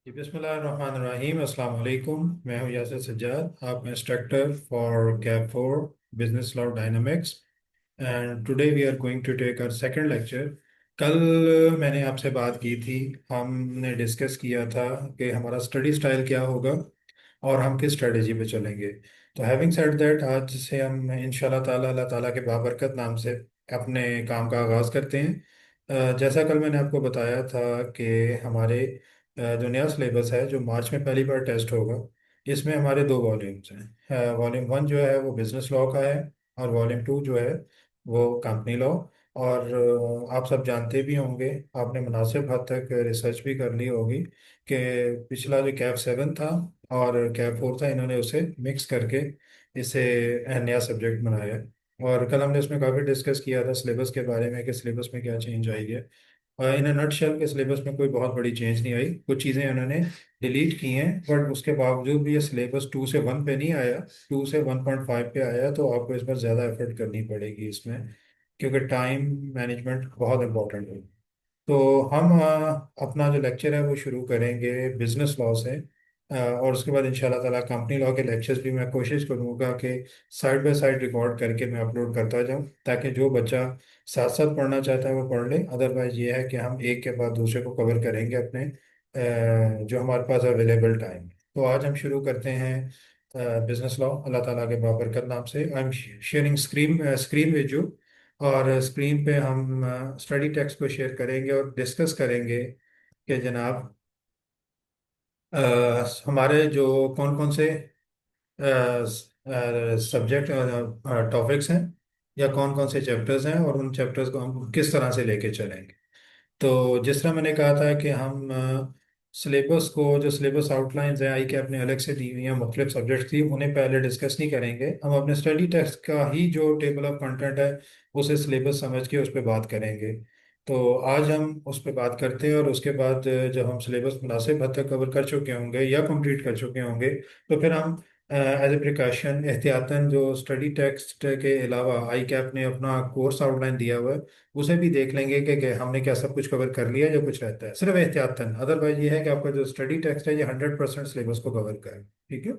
जी बिस्मिल्लाहिर्रहमानिर्रहीम अस्सलाम वालेकुम। मैं हूँ यासिर सज्जाद, आप instructor for CAP four business law dynamics. And today we are going to take our second lecture. कल मैंने आपसे बात की थी, हमने डिस्कस किया था कि हमारा स्टडी स्टाइल क्या होगा और हम किस स्ट्रेटजी पे चलेंगे। तो हैविंग सेड दैट, आज से हम इंशाल्लाह ताला अल्लाह ताला के बाबरकत नाम से अपने काम का आगाज़ करते हैं। जैसा कल मैंने आपको बताया था कि हमारे जो नया सिलेबस है जो मार्च में पहली बार टेस्ट होगा, इसमें हमारे दो वॉल्यूम्स हैं। वॉल्यूम वन जो है वो बिजनेस लॉ का है, और वॉल्यूम टू जो है वो कंपनी लॉ। और आप सब जानते भी होंगे, आपने मुनासिब हद तक रिसर्च भी कर ली होगी कि पिछला जो कैप सेवन था और कैप फोर था, इन्होंने उसे मिक्स करके इसे नया सब्जेक्ट बनाया है। और कल हमने उसमें काफ़ी डिस्कस किया था सिलेबस के बारे में कि सिलेबस में क्या चेंज आई है। इन नटशेल के सिलेबस में कोई बहुत बड़ी चेंज नहीं आई, कुछ चीज़ें उन्होंने डिलीट की हैं, बट उसके बावजूद भी ये सिलेबस टू से वन पे नहीं आया, टू से 1.5 पे आया। तो आपको इस पर ज़्यादा एफर्ट करनी पड़ेगी इसमें, क्योंकि टाइम मैनेजमेंट बहुत इंपॉर्टेंट है। तो हम अपना जो लेक्चर है वो शुरू करेंगे बिजनेस लॉ से। और उसके बाद इंशाल्लाह ताला कंपनी लॉ के लेक्चर्स भी मैं कोशिश करूंगा कि साइड बाय साइड रिकॉर्ड करके मैं अपलोड करता जाऊं, ताकि जो बच्चा साथ साथ पढ़ना चाहता है वो पढ़ ले। अदरवाइज ये है कि हम एक के बाद दूसरे को कवर करेंगे अपने जो हमारे पास अवेलेबल टाइम। तो आज हम शुरू करते हैं बिजनेस लॉ अल्लाह ताला के बाबरकत नाम से। I am sharing screen with you. और स्क्रीन पे हम स्टडी टेक्स्ट को शेयर करेंगे और डिस्कस करेंगे कि जनाब हमारे जो कौन कौन से सब्जेक्ट टॉपिक्स हैं, या कौन कौन से चैप्टर्स हैं, और उन चैप्टर्स को हम किस तरह से लेके चलेंगे। तो जिस तरह मैंने कहा था कि हम सिलेबस को, जो सिलेबस आउटलाइंस है आई के अपने अलग से दी हुई हैं मुख्तलिफ सब्जेक्ट थी, उन्हें पहले डिस्कस नहीं करेंगे। हम अपने स्टडी टेक्स्ट का ही जो टेबल ऑफ कंटेंट है उसे सिलेबस समझ के उस पर बात करेंगे। तो आज हम उस पर बात करते हैं, और उसके बाद जब हम सिलेबस मुनासिब हद तक कवर कर चुके होंगे या कंप्लीट कर चुके होंगे, तो फिर हम एज ए प्रिकॉशन एहतियातन जो स्टडी टेक्स्ट के अलावा आई कैप ने अपना कोर्स आउटलाइन दिया हुआ है उसे भी देख लेंगे कि हमने क्या सब कुछ कवर कर लिया, जो कुछ रहता है सिर्फ एहतियातन। अदरवाइज ये है कि आपका जो स्टडी टेक्स्ट है ये 100% सिलेबस को कवर करे। ठीक है।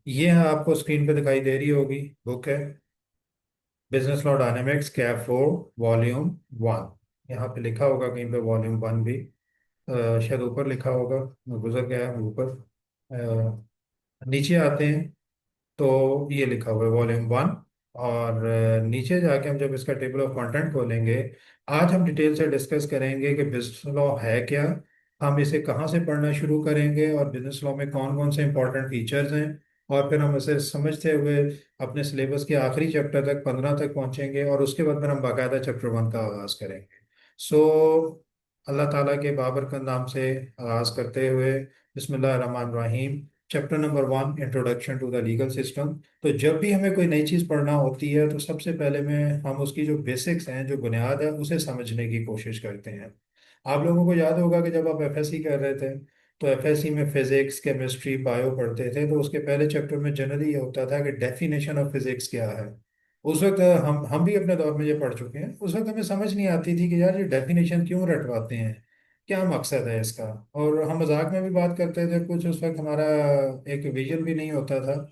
ये आपको स्क्रीन पे दिखाई दे रही होगी, बुक है business law dynamics cap four volume one. यहाँ पे लिखा होगा कहीं पे वॉल्यूम वन भी, शायद ऊपर लिखा होगा, गुजर गया है ऊपर। नीचे आते हैं तो ये लिखा हुआ है वॉल्यूम वन। और नीचे जाके हम जब इसका टेबल ऑफ कंटेंट खोलेंगे, आज हम डिटेल से डिस्कस करेंगे कि बिजनेस लॉ है क्या, हम इसे कहाँ से पढ़ना शुरू करेंगे, और बिजनेस लॉ में कौन कौन से इंपॉर्टेंट फीचर्स हैं। और फिर हम इसे समझते हुए अपने सिलेबस के आखिरी चैप्टर तक 15 तक पहुंचेंगे, और उसके बाद फिर हम बाकायदा चैप्टर वन का आगाज़ करेंगे। सो अल्लाह ताला के बाबरकत नाम से आगाज़ करते हुए, बिस्मिल्लाह रहमान रहीम। Chapter number one, introduction to the legal system. तो जब भी हमें कोई नई चीज़ पढ़ना होती है तो सबसे पहले में हम उसकी जो बेसिक्स हैं, जो बुनियाद है, उसे समझने की कोशिश करते हैं। आप लोगों को याद होगा कि जब आप एफएससी कर रहे थे तो एफएससी में फिजिक्स केमिस्ट्री बायो पढ़ते थे, तो उसके पहले चैप्टर में जनरली ये होता था कि डेफिनेशन ऑफ फिजिक्स क्या है। उस वक्त हम भी अपने दौर में ये पढ़ चुके हैं। उस वक्त हमें समझ नहीं आती थी कि यार ये डेफिनेशन क्यों रटवाते हैं, क्या मकसद है इसका। और हम मजाक में भी बात करते थे कुछ, उस वक्त हमारा एक विजन भी नहीं होता था।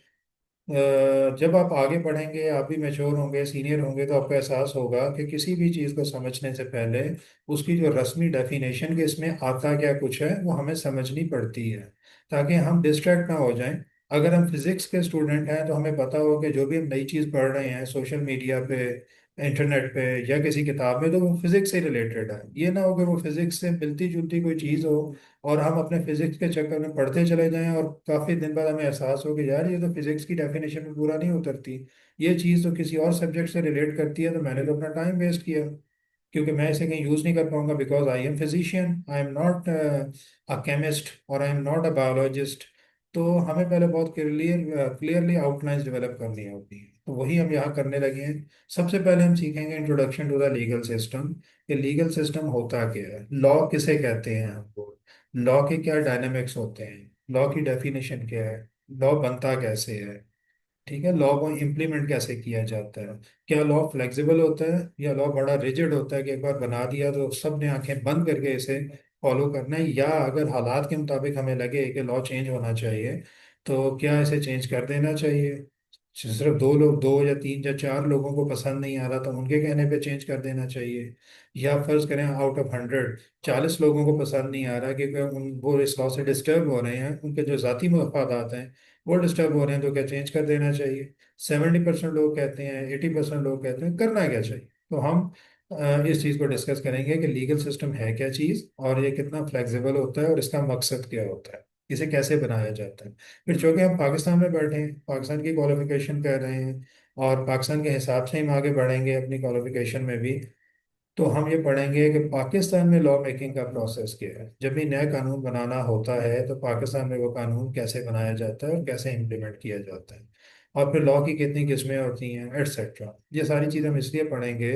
जब आप आगे बढ़ेंगे, आप भी मैच्योर होंगे, सीनियर होंगे, तो आपको एहसास होगा कि किसी भी चीज़ को समझने से पहले उसकी जो रस्मी डेफिनेशन के इसमें आता क्या कुछ है वो हमें समझनी पड़ती है, ताकि हम डिस्ट्रैक्ट ना हो जाएं। अगर हम फिजिक्स के स्टूडेंट हैं तो हमें पता हो कि जो भी हम नई चीज़ पढ़ रहे हैं सोशल मीडिया पे, इंटरनेट पे, या किसी किताब में, तो वो फिजिक्स से रिलेटेड है। ये ना हो कि वो फिजिक्स से मिलती जुलती कोई चीज़ हो और हम अपने फिजिक्स के चक्कर में पढ़ते चले जाएं, और काफ़ी दिन बाद हमें एहसास हो कि यार ये तो फिजिक्स की डेफिनेशन में पूरा नहीं उतरती, ये चीज़ तो किसी और सब्जेक्ट से रिलेट करती है, तो मैंने तो अपना टाइम वेस्ट किया, क्योंकि मैं इसे कहीं यूज़ नहीं कर पाऊंगा, because I am physician, I am not a chemist, और I am not a biologist. तो हमें पहले बहुत क्लियरली आउटलाइंस डेवलप करनी होती है, तो वही हम यहाँ करने लगे हैं। सबसे पहले हम सीखेंगे introduction to the legal system. कि लीगल सिस्टम होता क्या है, लॉ किसे कहते हैं हमको, लॉ के क्या डायनामिक्स होते हैं, लॉ की डेफिनेशन क्या है, लॉ बनता कैसे है, ठीक है, लॉ को इम्प्लीमेंट कैसे किया जाता है, क्या लॉ फ्लेक्सिबल होता है या लॉ बड़ा रिजिड होता है कि एक बार बना दिया तो सब ने आंखें बंद करके इसे फॉलो करना है, या अगर हालात के मुताबिक हमें लगे कि लॉ चेंज होना चाहिए तो क्या इसे चेंज कर देना चाहिए। सिर्फ दो लोग, दो या तीन या चार लोगों को पसंद नहीं आ रहा तो उनके कहने पे चेंज कर देना चाहिए। या फर्ज करें आउट ऑफ 100 40 लोगों को पसंद नहीं आ रहा क्योंकि वो इस लॉ से डिस्टर्ब हो रहे हैं, उनके जो ज़ाती मफादात हैं वो डिस्टर्ब हो रहे हैं, तो क्या चेंज कर देना चाहिए। 70% लोग कहते हैं, 80% लोग कहते हैं करना क्या चाहिए। तो हम इस चीज़ को डिस्कस करेंगे कि लीगल सिस्टम है क्या चीज़, और ये कितना फ्लेक्सिबल होता है, और इसका मकसद क्या होता है, इसे कैसे बनाया जाता है। फिर चूंकि हम पाकिस्तान में बैठे हैं, पाकिस्तान की क्वालिफिकेशन कर रहे हैं, और पाकिस्तान के हिसाब से हम आगे बढ़ेंगे अपनी क्वालिफिकेशन में भी, तो हम ये पढ़ेंगे कि पाकिस्तान में लॉ मेकिंग का प्रोसेस क्या है। जब भी नया कानून बनाना होता है तो पाकिस्तान में वो कानून कैसे बनाया जाता है और कैसे इम्प्लीमेंट किया जाता है, और फिर लॉ की कितनी किस्में होती हैं, एटसेट्रा। ये सारी चीज़ हम इसलिए पढ़ेंगे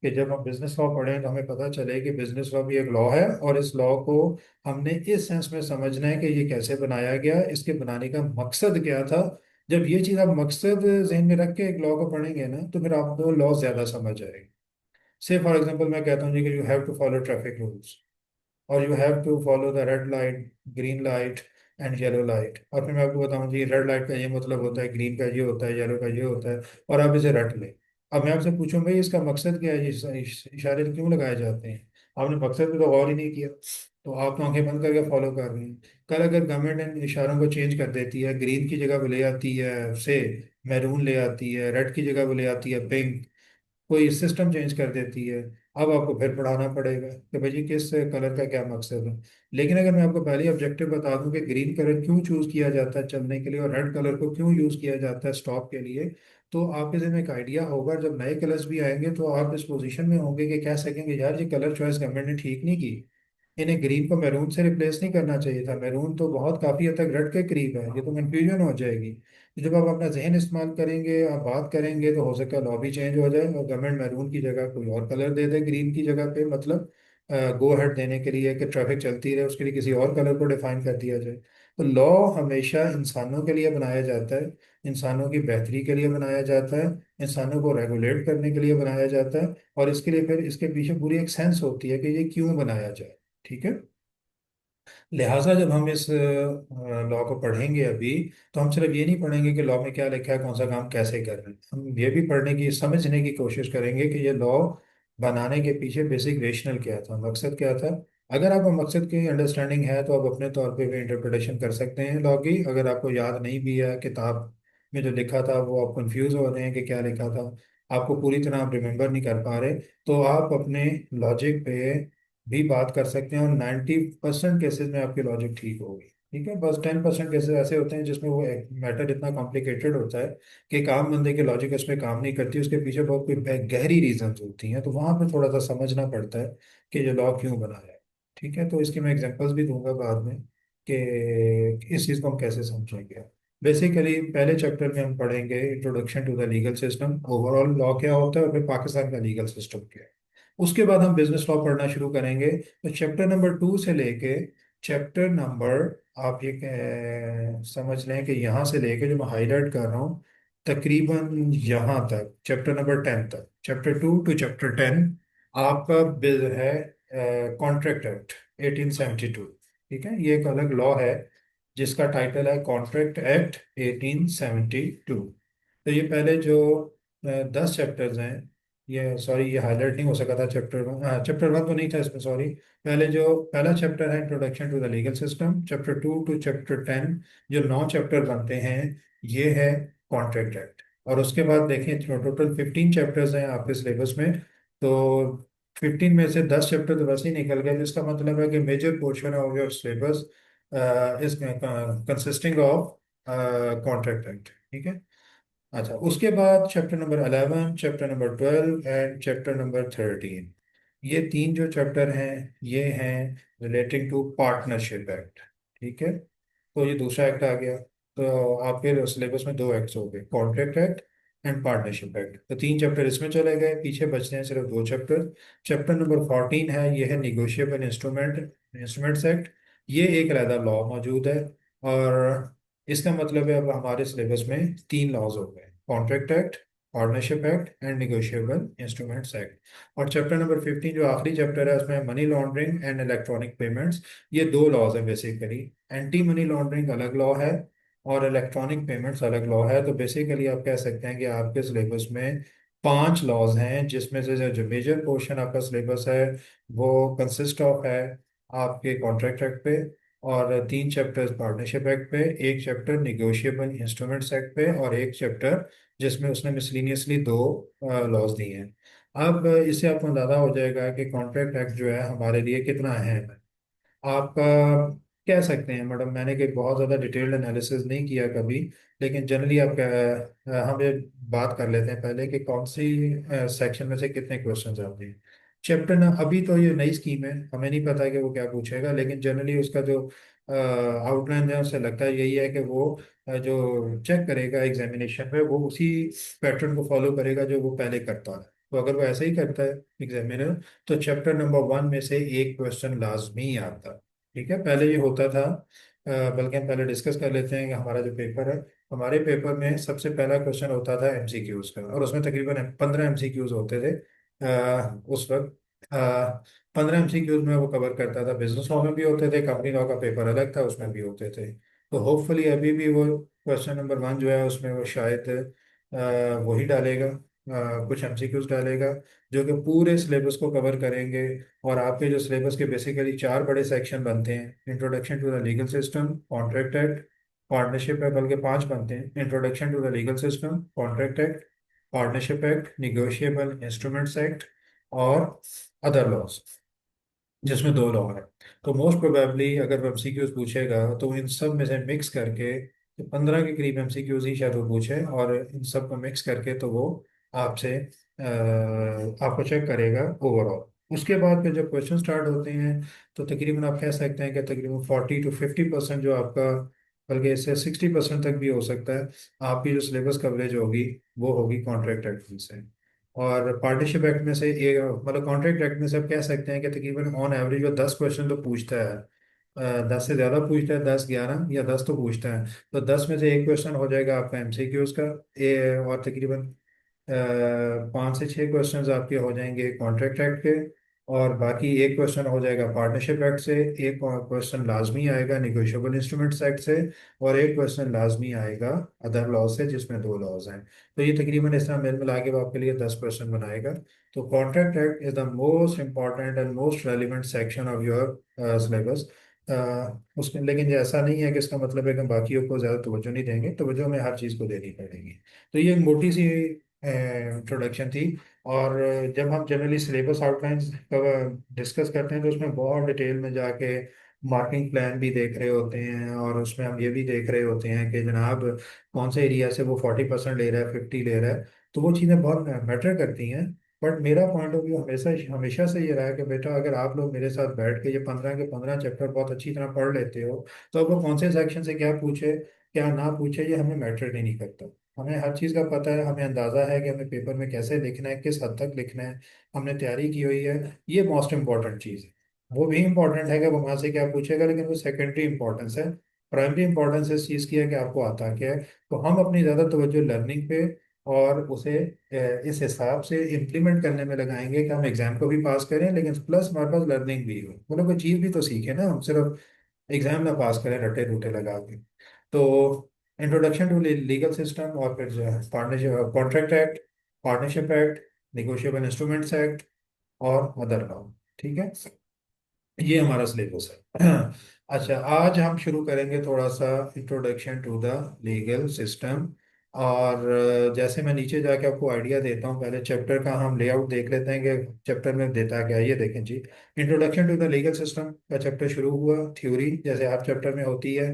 कि जब हम बिजनेस लॉ पढ़ें तो हमें पता चले कि बिजनेस लॉ भी एक लॉ है, और इस लॉ को हमने इस सेंस में समझना है कि ये कैसे बनाया गया, इसके बनाने का मकसद क्या था। जब ये चीज़ आप मकसद जहन में रख के एक लॉ को पढ़ेंगे ना, तो फिर आपको लॉ ज़्यादा समझ आएगी। से फॉर एग्जांपल मैं कहता हूँ जी कि you have to follow traffic rules, और you have to follow the red light, green light and yellow light, और फिर मैं आपको बताऊँ जी रेड लाइट का ये मतलब होता है, ग्रीन का ये होता है, येलो का ये होता है, और आप इसे रट लें। अब मैं आपसे पूछूं भाई इसका मकसद क्या है, ये इशारे क्यों लगाए जाते हैं, आपने मकसद पे तो गौर ही नहीं किया, तो आप तो आंखें बंद करके फॉलो कर रहे हैं। कल अगर गवर्नमेंट इन इशारों को चेंज कर देती है, ग्रीन की जगह वो ले आती है से मैरून ले आती है, रेड की जगह वो ले आती है पिंक, कोई सिस्टम चेंज कर देती है, अब आपको फिर पढ़ाना पड़ेगा कि भाई जी किस कलर का क्या मकसद है। लेकिन अगर मैं आपको पहले ऑब्जेक्टिव बता दूं कि ग्रीन कलर क्यों चूज किया जाता है चलने के लिए, और रेड कलर को क्यों यूज किया जाता है स्टॉप के लिए, तो आपके ज़हन में एक आइडिया होगा। जब नए कलर्स भी आएंगे तो आप इस पोजीशन में होंगे कि कह सकेंगे यार ये कलर चॉइस गवर्नमेंट ने ठीक नहीं की, इन्हें ग्रीन को मैरून से रिप्लेस नहीं करना चाहिए था, मैरून तो बहुत काफ़ी हद तक रेड के करीब है, ये तो कंफ्यूजन हो जाएगी। जब आप अपना जहन इस्तेमाल करेंगे, आप बात करेंगे, तो हो सकता है लॉ भी चेंज हो जाए और गवर्नमेंट मैरून की जगह कोई और कलर दे दे ग्रीन की जगह पे, मतलब गो हेड देने के लिए कि ट्रैफिक चलती रहे, उसके लिए किसी और कलर को डिफाइन कर दिया जाए। तो लॉ हमेशा इंसानों के लिए बनाया जाता है, इंसानों की बेहतरी के लिए बनाया जाता है, इंसानों को रेगुलेट करने के लिए बनाया जाता है, और इसके लिए फिर इसके पीछे पूरी एक सेंस होती है कि ये क्यों बनाया जाए। ठीक है। लिहाजा जब हम इस लॉ को पढ़ेंगे अभी, तो हम सिर्फ ये नहीं पढ़ेंगे कि लॉ में क्या लिखा है, कौन सा काम कैसे कर रहे हैं, हम ये भी पढ़ने की समझने की कोशिश करेंगे कि ये लॉ बनाने के पीछे बेसिक रेशनल क्या था, मकसद क्या था। अगर आपको मकसद की अंडरस्टैंडिंग है तो आप अपने तौर पे भी इंटरप्रिटेशन कर सकते हैं लॉ की। अगर आपको याद नहीं भी है किताब में जो लिखा था, वो आप कंफ्यूज हो रहे हैं कि क्या लिखा था, आपको पूरी तरह आप रिमेम्बर नहीं कर पा रहे, तो आप अपने लॉजिक पे भी बात कर सकते हैं, और 90% केसेस में आपकी लॉजिक ठीक होगी। ठीक है, बस 10% केसेस ऐसे होते हैं जिसमें वो मैटर इतना कॉम्प्लिकेटेड होता है कि एक आम बंदे की लॉजिक उसमें काम नहीं करती, उसके पीछे बहुत कोई गहरी रीजंस होती हैं, तो वहां पे थोड़ा सा समझना पड़ता है कि ये लॉ क्यों बनाया है। ठीक है, तो इसकी मैं एग्जांपल्स भी दूंगा बाद में कि इस चीज़ को हम कैसे समझेंगे। बेसिकली पहले चैप्टर में हम पढ़ेंगे introduction to the legal system, overall law क्या होता है, और फिर पाकिस्तान का लीगल सिस्टम क्या है। उसके बाद हम बिजनेस लॉ पढ़ना शुरू करेंगे, तो चैप्टर नंबर 2 से लेके चैप्टर नंबर, आप ये समझ लें कि यहाँ से लेके जो मैं हाईलाइट कर रहा हूँ तकरीबन यहाँ तक, चैप्टर नंबर 10 तक, चैप्टर 2 टू चैप्टर 10 आपका बिल है कॉन्ट्रैक्ट एक्ट 1872। ठीक है, ये एक अलग लॉ है जिसका टाइटल है कॉन्ट्रैक्ट एक्ट 1872। तो ये पहले जो 10 चैप्टर्स हैं, ये सॉरी ये हाईलाइट नहीं हो सका था चैप्टर वन, हाँ चैप्टर वन तो नहीं था इसमें सॉरी। पहले जो पहला चैप्टर है introduction to the legal system, chapter 2 to chapter 10 जो 9 चैप्टर बनते हैं, ये है कॉन्ट्रैक्ट एक्ट। और उसके बाद देखें टोटल 15 चैप्टर्स हैं आपके सिलेबस में, तो 15 में से 10 चैप्टर तो वैसे ही निकल गए, जिसका मतलब है कि major portion of your syllabus is consisting of contract act. ठीक है। अच्छा, उसके बाद chapter number 11, chapter number 12 and chapter number 13, ये तीन जो चैप्टर हैं ये हैं रिलेटिंग टू पार्टनरशिप एक्ट। ठीक है, तो ये दूसरा एक्ट आ गया, तो आपके सिलेबस में दो एक्ट्स हो गए, contract act and partnership act, तो 3 चैप्टर इसमें चले गए, पीछे बचते हैं सिर्फ 2 चैप्टर। चैप्टर नंबर 14 है, ये है निगोशिएबल इंस्ट्रूमेंट्स एक्ट, ये एक अलहदा लॉ मौजूद है, और इसका मतलब है अब हमारे सिलेबस में 3 लॉज हो गए, contract act, partnership act and negotiable instruments act. और चैप्टर नंबर 15 जो आखिरी चैप्टर है उसमें money laundering and electronic payments. ये दो लॉज है बेसिकली। एंटी मनी लॉन्ड्रिंग अलग लॉ है और इलेक्ट्रॉनिक पेमेंट्स अलग लॉ है। तो बेसिकली आप कह सकते हैं कि आपके सिलेबस में पांच लॉज हैं, जिसमें से जो मेजर पोर्शन आपका सिलेबस है वो कंसिस्ट ऑफ है आपके कॉन्ट्रैक्ट एक्ट पे, और तीन चैप्टर्स पार्टनरशिप एक्ट पे, एक चैप्टर निगोशिएबल इंस्ट्रूमेंट्स एक्ट पे, और एक चैप्टर जिसमें उसने मिसलिनियसली दो लॉज दिए हैं। अब इससे आपको अंदाजा हो जाएगा कि कॉन्ट्रैक्ट एक्ट जो है हमारे लिए कितना अहम है। आप कह सकते हैं मैडम, मैंने कोई बहुत ज़्यादा डिटेल्ड एनालिसिस नहीं किया कभी, लेकिन जनरली आप हम ये बात कर लेते हैं पहले कि कौन सी सेक्शन में से कितने क्वेश्चन आते हैं। चैप्टर ना, अभी तो ये नई स्कीम है, हमें नहीं पता कि वो क्या पूछेगा, लेकिन जनरली उसका जो आउटलाइन है उससे लगता है यही है कि वो जो चेक करेगा एग्जामिनेशन में वो उसी पैटर्न को फॉलो करेगा जो वो पहले करता है। तो अगर वो ऐसा ही करता है एग्जामिनर, तो चैप्टर नंबर 1 में से एक क्वेश्चन लाजमी आता है। ठीक है, पहले ये होता था। बल्कि हम पहले डिस्कस कर लेते हैं कि हमारा जो पेपर है, हमारे पेपर में सबसे पहला क्वेश्चन होता था एमसीक्यूज का, और उसमें तकरीबन 15 एमसीक्यूज होते थे उस वक्त। 15 एमसीक्यूज में वो कवर करता था। बिजनेस लॉ में भी होते थे, कंपनी लॉ का पेपर अलग था, उसमें भी होते थे। तो होपफुली अभी भी वो क्वेश्चन नंबर 1 जो है उसमें वो शायद वही डालेगा, कुछ एमसीक्यूज डालेगा जो कि पूरे सिलेबस को कवर करेंगे। और आपके जो सिलेबस के बेसिकली चार बड़े सेक्शन बनते हैं: introduction to the legal system, contract act, partnership act, बल्कि पांच बनते हैं: introduction to the legal system, contract act, partnership act, negotiable instruments act और अदर लॉज, जिसमें दो लॉ है। तो मोस्ट प्रोबेबली अगर वो एमसीक्यूज पूछेगा तो इन सब में से मिक्स करके 15 के करीब एमसीक्यूज ही शायद वो पूछे, और इन सब को मिक्स करके तो वो आपसे आपको चेक करेगा ओवरऑल। उसके बाद फिर जब क्वेश्चन स्टार्ट होते हैं तो तकरीबन आप कह सकते हैं कि तकरीबन 40 to 50% जो आपका, बल्कि इससे 60% तक भी हो सकता है, आपकी जो सिलेबस कवरेज होगी वो होगी कॉन्ट्रैक्ट एक्ट से। और पार्टनरशिप एक्ट में से एक, मतलब कॉन्ट्रैक्ट एक्ट में से आप कह सकते हैं कि तकरीबन ऑन एवरेज वो 10 क्वेश्चन तो पूछता है। 10 से ज़्यादा पूछता है, 10 11 या 10 तो पूछता है। तो 10 में से एक क्वेश्चन हो जाएगा आपका एमसीक्यूज का। और तकरीबन 5 से 6 क्वेश्चन आपके हो जाएंगे कॉन्ट्रैक्ट एक्ट के, और बाकी एक क्वेश्चन हो जाएगा पार्टनरशिप एक्ट से, एक क्वेश्चन लाजमी आएगा निगोशिएबल इंस्ट्रूमेंट्स एक्ट से, और एक क्वेश्चन लाजमी आएगा अदर लॉ से, जिसमें दो लॉज हैं। तो ये तकरीबन इस तरह मिल मिला के वो आपके लिए 10 क्वेश्चन बनाएगा। तो contract act is the most important and most relevant section of your syllabus. उसमें लेकिन ये ऐसा नहीं है कि इसका मतलब है कि हम बाकियों को ज़्यादा तवज्जो नहीं देंगे, तवज्जो हमें हर चीज़ को देनी पड़ेगी। तो ये एक मोटी सी इंट्रोडक्शन थी। और जब हम जनरली सिलेबस आउटलाइंस डिस्कस करते हैं तो उसमें बहुत डिटेल में जाके मार्किंग प्लान भी देख रहे होते हैं, और उसमें हम ये भी देख रहे होते हैं कि जनाब कौन से एरिया से वो 40% ले रहा है, 50 ले रहा है। तो वो चीज़ें बहुत मैटर करती हैं। बट मेरा पॉइंट ऑफ व्यू हमेशा हमेशा से ये रहा है कि बेटा अगर आप लोग मेरे साथ बैठ के ये 15 के 15 चैप्टर बहुत अच्छी तरह पढ़ लेते हो, तो अब वो कौन से सेक्शन से क्या पूछे क्या ना पूछे ये हमें मैटर नहीं करता। हमें हर चीज़ का पता है, हमें अंदाज़ा है कि हमें पेपर में कैसे लिखना है, किस हद तक लिखना है, हमने तैयारी की हुई है। ये मोस्ट इम्पॉर्टेंट चीज़ है। वो भी इम्पोर्टेंट है कि वो वहाँ से क्या पूछेगा, लेकिन वो सेकेंडरी इंपॉर्टेंस है। प्राइमरी इंपॉर्टेंस इस चीज़ की है कि आपको आता क्या है। तो हम अपनी ज़्यादा तवज्जो लर्निंग पे और उसे इस हिसाब से इम्प्लीमेंट करने में लगाएंगे कि हम एग्जाम को भी पास करें, लेकिन प्लस हमारे पास लर्निंग भी हो, मतलब कोई चीज़ भी तो सीखे ना, हम सिर्फ एग्जाम ना पास करें रटे रूटे लगा के। तो इंट्रोडक्शन टू लीगल सिस्टम, और फिर जो है partnership contract act, partnership act, negotiable instruments act और अदर लॉ। ठीक है, ये हमारा सिलेबस है। अच्छा, आज हम शुरू करेंगे थोड़ा सा introduction to the legal system. और जैसे मैं नीचे जाके आपको आइडिया देता हूँ, पहले चैप्टर का हम लेआउट देख लेते हैं कि चैप्टर में देता है क्या है। ये देखें जी, introduction to the legal system का चैप्टर शुरू हुआ। थ्योरी जैसे हर चैप्टर में होती है,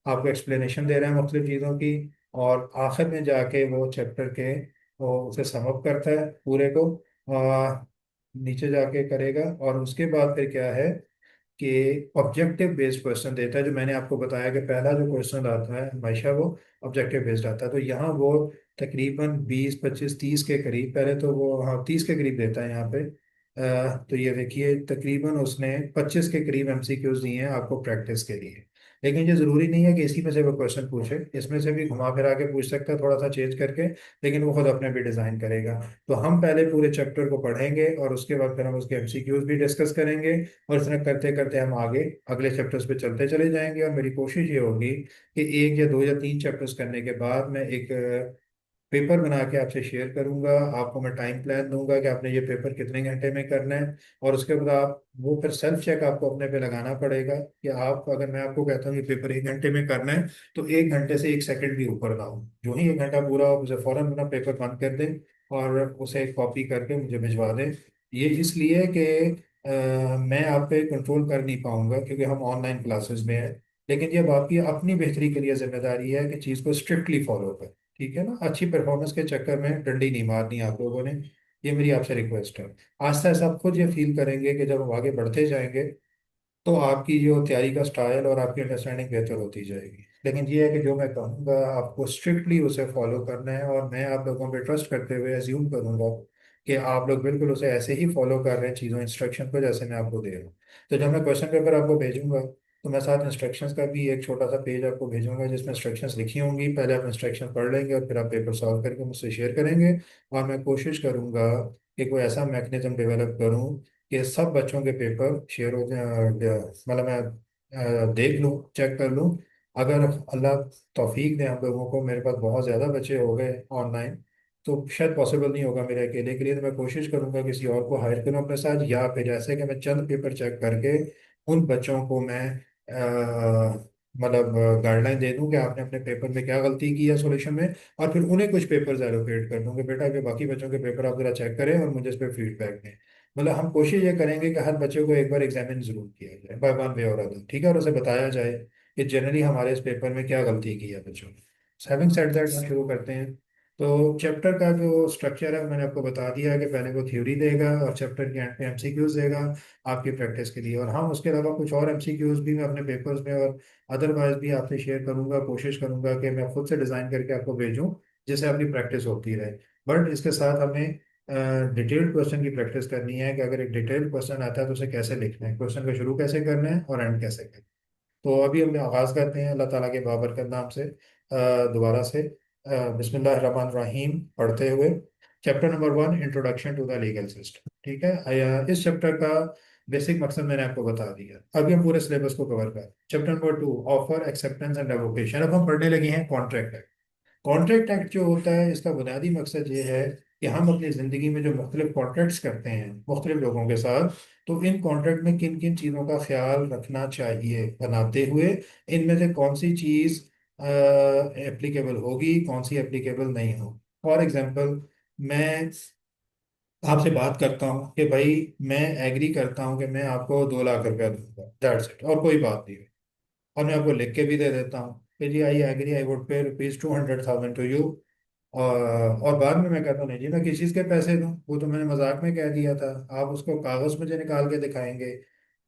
आपको एक्सप्लेनेशन दे रहे हैं मुख्तलिफ चीज़ों की, और आखिर में जाके वो चैप्टर के वो उसे समअप करता है पूरे को, नीचे जाके करेगा। और उसके बाद फिर क्या है कि ऑब्जेक्टिव बेस्ड क्वेश्चन देता है। जो मैंने आपको बताया कि पहला जो क्वेश्चन आता है हमेशा वो ऑब्जेक्टिव बेस्ड आता है। तो यहाँ वो तकरीबन 20 25 30 के करीब, पहले तो वो हाँ 30 के करीब देता है यहाँ पे। तो ये देखिए तकरीबन उसने 25 के करीब एमसीक्यूज दिए हैं आपको प्रैक्टिस के लिए। लेकिन ये जरूरी नहीं है कि इसी में से वो क्वेश्चन पूछे, इसमें से भी घुमा फिरा के पूछ सकता है, थोड़ा सा चेंज करके, लेकिन वो खुद अपने भी डिजाइन करेगा। तो हम पहले पूरे चैप्टर को पढ़ेंगे और उसके बाद फिर हम उसके एमसीक्यूज भी डिस्कस करेंगे, और इसमें करते करते हम आगे अगले चैप्टर्स पे चलते चले जाएंगे। और मेरी कोशिश ये होगी कि एक या दो या तीन चैप्टर्स करने के बाद मैं एक पेपर बना के आपसे शेयर करूंगा। आपको मैं टाइम प्लान दूंगा कि आपने ये पेपर कितने घंटे में करना है, और उसके बाद आप वो फिर सेल्फ चेक आपको अपने पे लगाना पड़ेगा कि आप, अगर मैं आपको कहता हूँ ये पेपर 1 घंटे में करना है, तो 1 घंटे से 1 सेकंड भी ऊपर ना हो। जो ही 1 घंटा पूरा हो, मुझे फौरन अपना पेपर बंद कर दें और उसे कॉपी करके मुझे भिजवा दें। ये इसलिए कि मैं आप पे कंट्रोल कर नहीं पाऊंगा क्योंकि हम ऑनलाइन क्लासेस में हैं। लेकिन ये अब आपकी अपनी बेहतरी के लिए जिम्मेदारी है कि चीज़ को स्ट्रिक्टली फॉलो करें। ठीक है ना, अच्छी परफॉर्मेंस के चक्कर में डंडी नहीं मारनी आप लोगों ने। ये मेरी आपसे रिक्वेस्ट है। आस्ता आस्ता आप खुद ये फील करेंगे कि जब हम आगे बढ़ते जाएंगे तो आपकी जो तैयारी का स्टाइल और आपकी अंडरस्टैंडिंग बेहतर होती जाएगी। लेकिन ये है कि जो मैं कहूँगा आपको स्ट्रिक्टली उसे फॉलो करना है, और मैं आप लोगों पे ट्रस्ट करते हुए एज्यूम करूँगा कि आप लोग बिल्कुल उसे ऐसे ही फॉलो कर रहे हैं चीज़ों इंस्ट्रक्शन को, जैसे मैं आपको दे रहा हूँ। तो जब मैं क्वेश्चन पेपर आपको भेजूंगा, तो मैं साथ इंस्ट्रक्शंस का भी एक छोटा सा पेज आपको भेजूंगा जिसमें इंस्ट्रक्शंस लिखी होंगी। पहले आप इंस्ट्रक्शन पढ़ लेंगे और फिर आप पेपर सॉल्व करके मुझसे शेयर करेंगे। और मैं कोशिश करूंगा कि कोई ऐसा मैकेनिज्म डेवलप करूं कि सब बच्चों के पेपर शेयर हो जाए, मतलब मैं देख लूं, चेक कर लूं। अगर अल्लाह तौफीक दे हम लोगों को, मेरे पास बहुत ज़्यादा बच्चे हो गए ऑनलाइन, तो शायद पॉसिबल नहीं होगा मेरे अकेले के लिए, तो मैं कोशिश करूंगा किसी और को हायर करूं अपने साथ, या फिर ऐसे कि मैं चंद पेपर चेक करके उन बच्चों को मैं मतलब गाइडलाइन दे दूं कि आपने अपने पेपर में क्या गलती की है सॉल्यूशन में, और फिर उन्हें कुछ पेपर्स एलोकेट कर दूं कि बेटा कि बाकी बच्चों के पेपर आप जरा चेक करें और मुझे इस पर फीडबैक दें। मतलब हम कोशिश ये करेंगे कि हर बच्चे को एक बार एग्जामिन जरूर किया जाए, बाय वन वे और अदर, ठीक है, और उसे बताया जाए कि जनरली हमारे इस पेपर में क्या गलती की है बच्चों ने। हैविंग सेड दैट हम शुरू करते हैं। तो चैप्टर का जो स्ट्रक्चर है वो मैंने आपको बता दिया है कि पहले वो थ्योरी देगा और चैप्टर के एंड पे एमसीक्यूज देगा आपकी प्रैक्टिस के लिए। और हाँ, उसके अलावा कुछ और एमसीक्यूज भी मैं अपने पेपर्स में और अदरवाइज भी आपसे शेयर करूंगा। कोशिश करूंगा कि मैं खुद से डिज़ाइन करके आपको भेजूं जिससे अपनी प्रैक्टिस होती रहे। बट इसके साथ हमें डिटेल्ड क्वेश्चन की प्रैक्टिस करनी है कि अगर एक डिटेल्ड क्वेश्चन आता है तो उसे कैसे लिखना है, क्वेश्चन का शुरू कैसे करना है और एंड कैसे करना है। तो अभी हम आगाज़ करते हैं अल्लाह ताला के बाबरकत नाम से, दोबारा से बिस्मिल्लाहिर्रहमानिर्रहीम पढ़ते हुए। Chapter number 1, introduction to the legal system. ठीक है, इस चैप्टर का बेसिक मकसद मैंने आपको बता दिया। अभी हम पूरे सिलेबस को कवर करें। Chapter number 2, offer acceptance and revocation. अब हम पढ़ने लगे हैं कॉन्ट्रैक्ट। कॉन्ट्रैक्ट एक्ट जो होता है इसका बुनियादी मकसद ये है कि हम अपनी ज़िंदगी में जो मुख्तलिफ कॉन्ट्रैक्ट्स करते हैं मुख्तलिफ लोगों के साथ, तो इन कॉन्ट्रैक्ट में किन किन चीज़ों का ख्याल रखना चाहिए बनाते हुए, इनमें से कौन सी चीज़ एप्लीकेबल होगी, कौन सी एप्लीकेबल नहीं होगी। फॉर एग्जांपल, मैं आपसे बात करता हूँ कि भाई मैं एग्री करता हूँ कि मैं आपको 2 लाख रुपया दूंगा, दैट्स इट, और कोई बात नहीं। और मैं आपको लिख के भी दे देता हूँ कि जी I agree, I would pay rupees 200,000 to you. और बाद में मैं कहता हूँ नहीं जी मैं किस चीज़ के पैसे दूँ, वो तो मैंने मजाक में कह दिया था। आप उसको कागज़ मुझे निकाल के दिखाएंगे,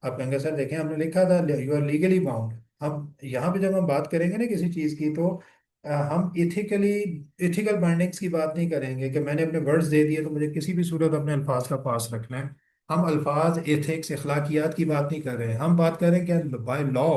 आप कहेंगे सर देखें हमने लिखा था यू आर लीगली बाउंड। हम यहाँ पे जब हम बात करेंगे ना किसी चीज़ की, तो हम इथिकल बाइंडिंग्स की बात नहीं करेंगे कि मैंने अपने वर्ड्स दे दिए तो मुझे किसी भी सूरत अपने अल्फाज का पास रखना है। हम अल्फाज, एथिक्स, अखलाकियात की बात नहीं कर रहे हैं, हम बात कर रहे हैं कि बाय लॉ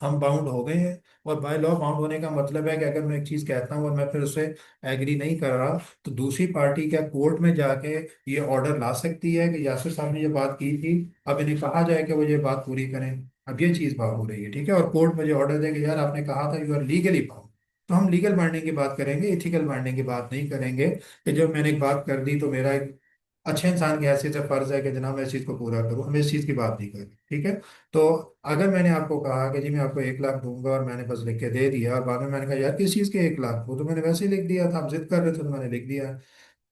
हम बाउंड हो गए हैं। और बाय लॉ बाउंड होने का मतलब है कि अगर मैं एक चीज़ कहता हूँ और मैं फिर उसे एग्री नहीं कर रहा, तो दूसरी पार्टी क्या कोर्ट में जाके ये ऑर्डर ला सकती है कि यासिर साहब ने ये बात की थी, अब इन्हें कहा जाए कि वो ये बात पूरी करें। अब ये चीज़ बात हो रही है, ठीक है, और कोर्ट मुझे ऑर्डर देगा यार आपने कहा था यू आर लीगली बाउंड। तो हम लीगल बाइंडिंग की बात करेंगे, इथिकल बाइंडिंग की बात नहीं करेंगे कि जब मैंने एक बात कर दी तो मेरा एक अच्छे इंसान की हैसियत से फर्ज है कि जनाब मैं इस चीज़ को पूरा करूँ, हमें इस चीज़ की बात नहीं करनी, ठीक है। तो अगर मैंने आपको कहा कि जी मैं आपको 1 लाख दूंगा और मैंने बस लिख के दे दिया, और बाद में मैंने कहा यार किस चीज़ के 1 लाख, वो तो मैंने वैसे ही लिख दिया था, आप जिद कर रहे थे तो मैंने लिख दिया,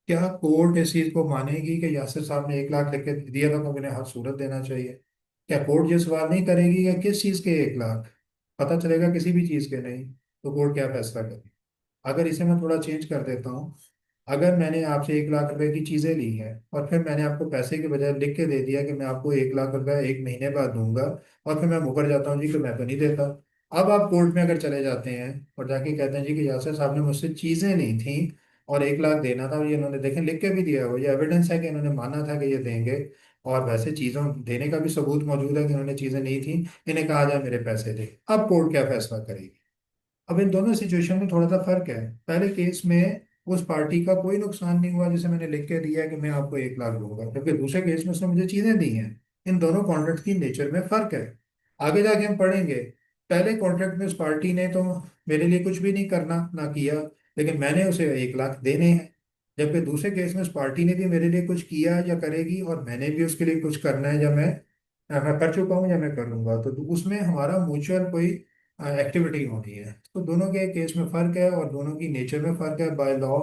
क्या कोर्ट इस चीज़ को मानेगी कि यासिर साहब ने 1 लाख लिख के दिया था तो उन्हें हर सूरत देना चाहिए? क्या कोर्ट ये सवाल नहीं करेगी कि किस चीज़ के 1 लाख, पता चलेगा किसी भी चीज़ के नहीं, तो कोर्ट क्या फैसला करेगी? अगर इसे मैं थोड़ा चेंज कर देता हूँ, अगर मैंने आपसे 1 लाख रुपए की चीज़ें ली हैं और फिर मैंने आपको पैसे के बजाय लिख के दे दिया कि मैं आपको 1 लाख रुपए 1 महीने बाद दूंगा, और फिर मैं मुकर जाता हूँ जी कि मैं तो नहीं देता। अब आप कोर्ट में अगर चले जाते हैं और जाके कहते हैं जी कि यासर साहब ने मुझसे चीज़ें ली थी और 1 लाख देना था, और ये इन्होंने देखें लिख के भी दिया हो, ये एविडेंस है कि इन्होंने माना था कि ये देंगे, और वैसे चीज़ों देने का भी सबूत मौजूद है कि उन्होंने चीज़ें नहीं थी, इन्हें कहा जाए मेरे पैसे दे। अब कोर्ट क्या फैसला करेगी? अब इन दोनों सिचुएशन में थोड़ा सा फर्क है। पहले केस में उस पार्टी का कोई नुकसान नहीं हुआ, जैसे मैंने लिख के दिया कि मैं आपको 1 लाख दूंगा, जबकि दूसरे केस में उसने मुझे चीजें दी हैं। इन दोनों कॉन्ट्रैक्ट की नेचर में फर्क है। आगे जाके हम पढ़ेंगे। पहले कॉन्ट्रैक्ट में उस पार्टी ने तो मेरे लिए कुछ भी नहीं करना ना किया, लेकिन मैंने उसे 1 लाख देने हैं। जबकि दूसरे केस में उस पार्टी ने भी मेरे लिए कुछ किया या करेगी, और मैंने भी उसके लिए कुछ करना है, या मैं कर चुका हूँ या मैं करूंगा, तो उसमें हमारा म्यूचुअल कोई एक्टिविटी होनी है। तो दोनों के केस में फर्क है और दोनों की नेचर में फर्क है, बाय लॉ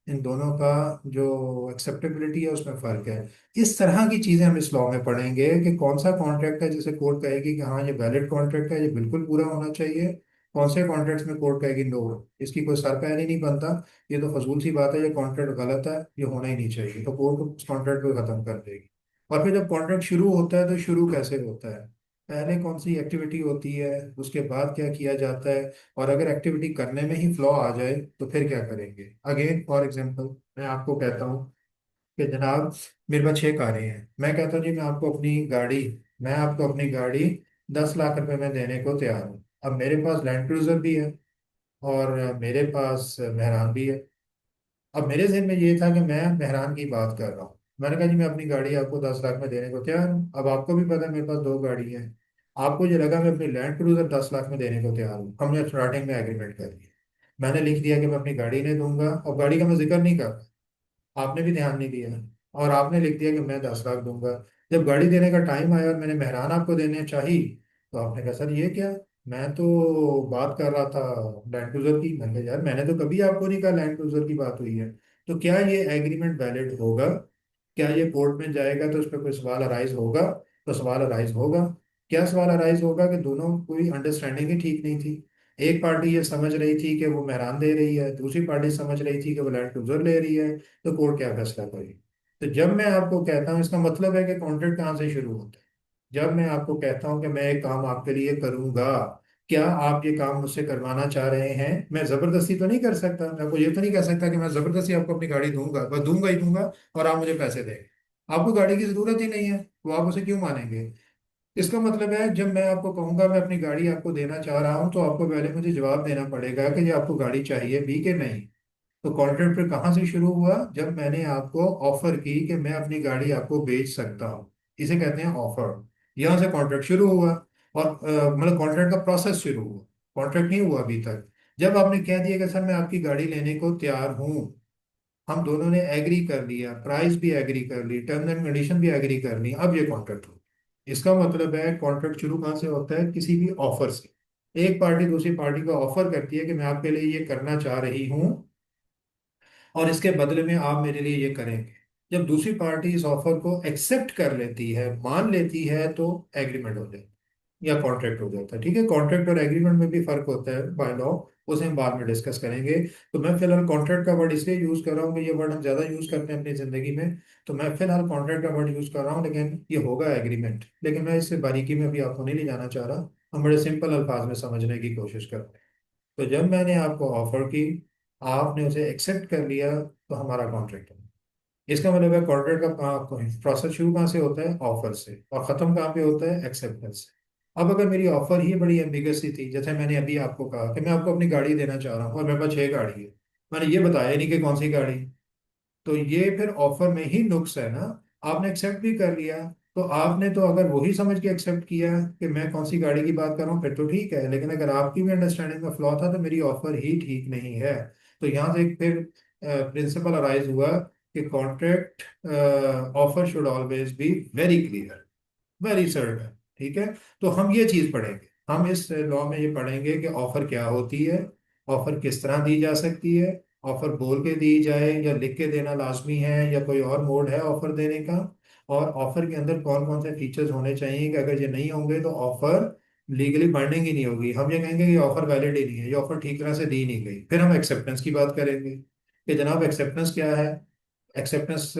इन दोनों का जो एक्सेप्टेबिलिटी है उसमें फर्क है। इस तरह की चीजें हम इस लॉ में पढ़ेंगे कि कौन सा कॉन्ट्रैक्ट है जिसे कोर्ट कहेगी कि हाँ ये वैलिड कॉन्ट्रैक्ट है, ये बिल्कुल पूरा होना चाहिए। कौन से कॉन्ट्रैक्ट्स में कोर्ट कहेगी नो, इसकी कोई सर पैर ही नहीं बनता, ये तो फजूल सी बात है, ये कॉन्ट्रैक्ट गलत है, ये होना ही नहीं चाहिए, तो कोर्ट उस कॉन्ट्रैक्ट को खत्म कर देगी। और फिर जब कॉन्ट्रैक्ट शुरू होता है तो शुरू कैसे होता है, पहले कौन सी एक्टिविटी होती है, उसके बाद क्या किया जाता है, और अगर एक्टिविटी करने में ही फ्लॉ आ जाए तो फिर क्या करेंगे। अगेन फॉर एग्जांपल, मैं आपको कहता हूँ कि जनाब मेरे पास 6 कारें हैं, मैं कहता हूँ जी मैं आपको अपनी गाड़ी 10 लाख रुपए में देने को तैयार हूँ। अब मेरे पास लैंड क्रूजर भी है और मेरे पास मेहरान भी है। अब मेरे जहन में ये था कि मैं मेहरान की बात कर रहा हूँ, मैंने कहा जी मैं अपनी गाड़ी आपको 10 लाख में देने को तैयार हूँ। अब आपको भी पता है मेरे पास 2 गाड़ी है, आपको ये लगा मैं अपनी लैंड क्रूजर 10 लाख में देने को तैयार हूँ, हमने स्टार्टिंग में एग्रीमेंट कर लिया, मैंने लिख दिया कि मैं अपनी गाड़ी नहीं दूंगा, और गाड़ी का मैं जिक्र नहीं कर रहा, आपने भी ध्यान नहीं दिया, और आपने लिख दिया कि मैं 10 लाख दूंगा। जब गाड़ी देने का टाइम आया और मैंने मेहरान आपको देने चाहिए, तो आपने कहा सर ये क्या, मैं तो बात कर रहा था लैंड क्रूजर की। मैंने कहा यार मैंने तो कभी आपको नहीं कहा लैंड क्रूजर की बात हुई है। तो क्या ये एग्रीमेंट वैलिड होगा? क्या ये कोर्ट में जाएगा तो उस पर कोई सवाल अराइज होगा? तो सवाल अराइज होगा। क्या सवाल अराइज होगा कि दोनों कोई अंडरस्टैंडिंग ही ठीक नहीं थी। एक पार्टी ये समझ रही थी कि वो मेहरान दे रही है, दूसरी पार्टी समझ रही थी कि वो लैंड क्रूजर ले रही है, तो कोर्ट क्या फैसला करेगी। तो जब मैं आपको कहता हूँ, इसका मतलब है कि कॉन्ट्रैक्ट कहाँ से शुरू होता है। जब मैं आपको कहता हूँ कि मैं एक काम आपके लिए करूंगा, क्या आप ये काम मुझसे करवाना चाह रहे हैं, मैं जबरदस्ती तो नहीं कर सकता, मैं आपको ये तो नहीं कह सकता कि मैं जबरदस्ती आपको अपनी गाड़ी दूंगा, बस दूंगा ही दूंगा और आप मुझे पैसे देंगे। आपको गाड़ी की जरूरत ही नहीं है, तो आप उसे क्यों मानेंगे। इसका मतलब है जब मैं आपको कहूंगा मैं अपनी गाड़ी आपको देना चाह रहा हूं, तो आपको पहले मुझे जवाब देना पड़ेगा कि ये आपको गाड़ी चाहिए भी कि नहीं। तो कॉन्ट्रैक्ट फिर कहाँ से शुरू हुआ, जब मैंने आपको ऑफर की कि मैं अपनी गाड़ी आपको बेच सकता हूँ, इसे कहते हैं ऑफर। यहाँ से कॉन्ट्रैक्ट शुरू हुआ, और मतलब कॉन्ट्रैक्ट का प्रोसेस शुरू हुआ, कॉन्ट्रैक्ट नहीं हुआ अभी तक। जब आपने कह दिया कि सर मैं आपकी गाड़ी लेने को तैयार हूँ, हम दोनों ने एग्री कर लिया, प्राइस भी एग्री कर ली, टर्म्स एंड कंडीशन भी एग्री कर ली, अब ये कॉन्ट्रैक्ट हो। इसका मतलब है कॉन्ट्रैक्ट शुरू कहाँ से होता है, किसी भी ऑफर से। एक पार्टी दूसरी पार्टी को ऑफर करती है कि मैं आपके लिए ये करना चाह रही हूँ, और इसके बदले में आप मेरे लिए ये करेंगे। जब दूसरी पार्टी इस ऑफर को एक्सेप्ट कर लेती है, मान लेती है, तो एग्रीमेंट हो जाता है या कॉन्ट्रैक्ट हो जाता है। ठीक है, कॉन्ट्रैक्ट और एग्रीमेंट में भी फर्क होता है बाय लॉ, उसे हम बाद में डिस्कस करेंगे। तो मैं फिलहाल कॉन्ट्रैक्ट का वर्ड इसलिए यूज कर रहा हूँ कि ये वर्ड हम ज्यादा यूज करते हैं अपनी जिंदगी में, तो मैं फिलहाल कॉन्ट्रैक्ट का वर्ड यूज कर रहा हूँ, लेकिन ये होगा एग्रीमेंट। लेकिन मैं इससे बारीकी में अभी आपको नहीं ले जाना चाह रहा, हम बड़े सिंपल अल्फाज में समझने की कोशिश कर रहे हैं। तो जब मैंने आपको ऑफर की, आपने उसे एक्सेप्ट कर लिया, तो हमारा कॉन्ट्रैक्ट है। इसका मतलब है कॉन्ट्रैक्ट का प्रोसेस शुरू कहाँ से होता है, ऑफर से, और खत्म कहाँ पे होता है, एक्सेप्टेंस से। अब अगर मेरी ऑफर ही बड़ी एम्बिगस सी थी, जैसे मैंने अभी आपको कहा कि मैं आपको अपनी गाड़ी देना चाह रहा हूँ और मेरे पास 6 गाड़ी है, मैंने ये बताया ही नहीं कि कौन सी गाड़ी, तो ये फिर ऑफर में ही नुक्स है ना। आपने एक्सेप्ट भी कर लिया, तो आपने तो अगर वही समझ के एक्सेप्ट किया कि मैं कौन सी गाड़ी की बात कर रहा हूँ, फिर तो ठीक है, लेकिन अगर आपकी भी अंडरस्टैंडिंग में फ्लॉ था तो मेरी ऑफर ही ठीक नहीं है। तो यहाँ से फिर प्रिंसिपल अराइज हुआ कि contract offer should always be very clear, very certain. ठीक है, तो हम ये चीज पढ़ेंगे, हम इस लॉ में ये पढ़ेंगे कि ऑफर क्या होती है, ऑफर किस तरह दी जा सकती है, ऑफर बोल के दी जाए या लिख के देना लाजमी है, या कोई और मोड है ऑफर देने का, और ऑफर के अंदर कौन कौन से फीचर्स होने चाहिए कि अगर ये नहीं होंगे तो ऑफर लीगली बाइंडिंग ही नहीं होगी, हम ये कहेंगे कि ऑफर वैलिड ही नहीं है, ये ऑफर ठीक तरह से दी नहीं गई। फिर हम एक्सेप्टेंस की बात करेंगे कि जनाब एक्सेप्टेंस क्या है, एक्सेप्टेंस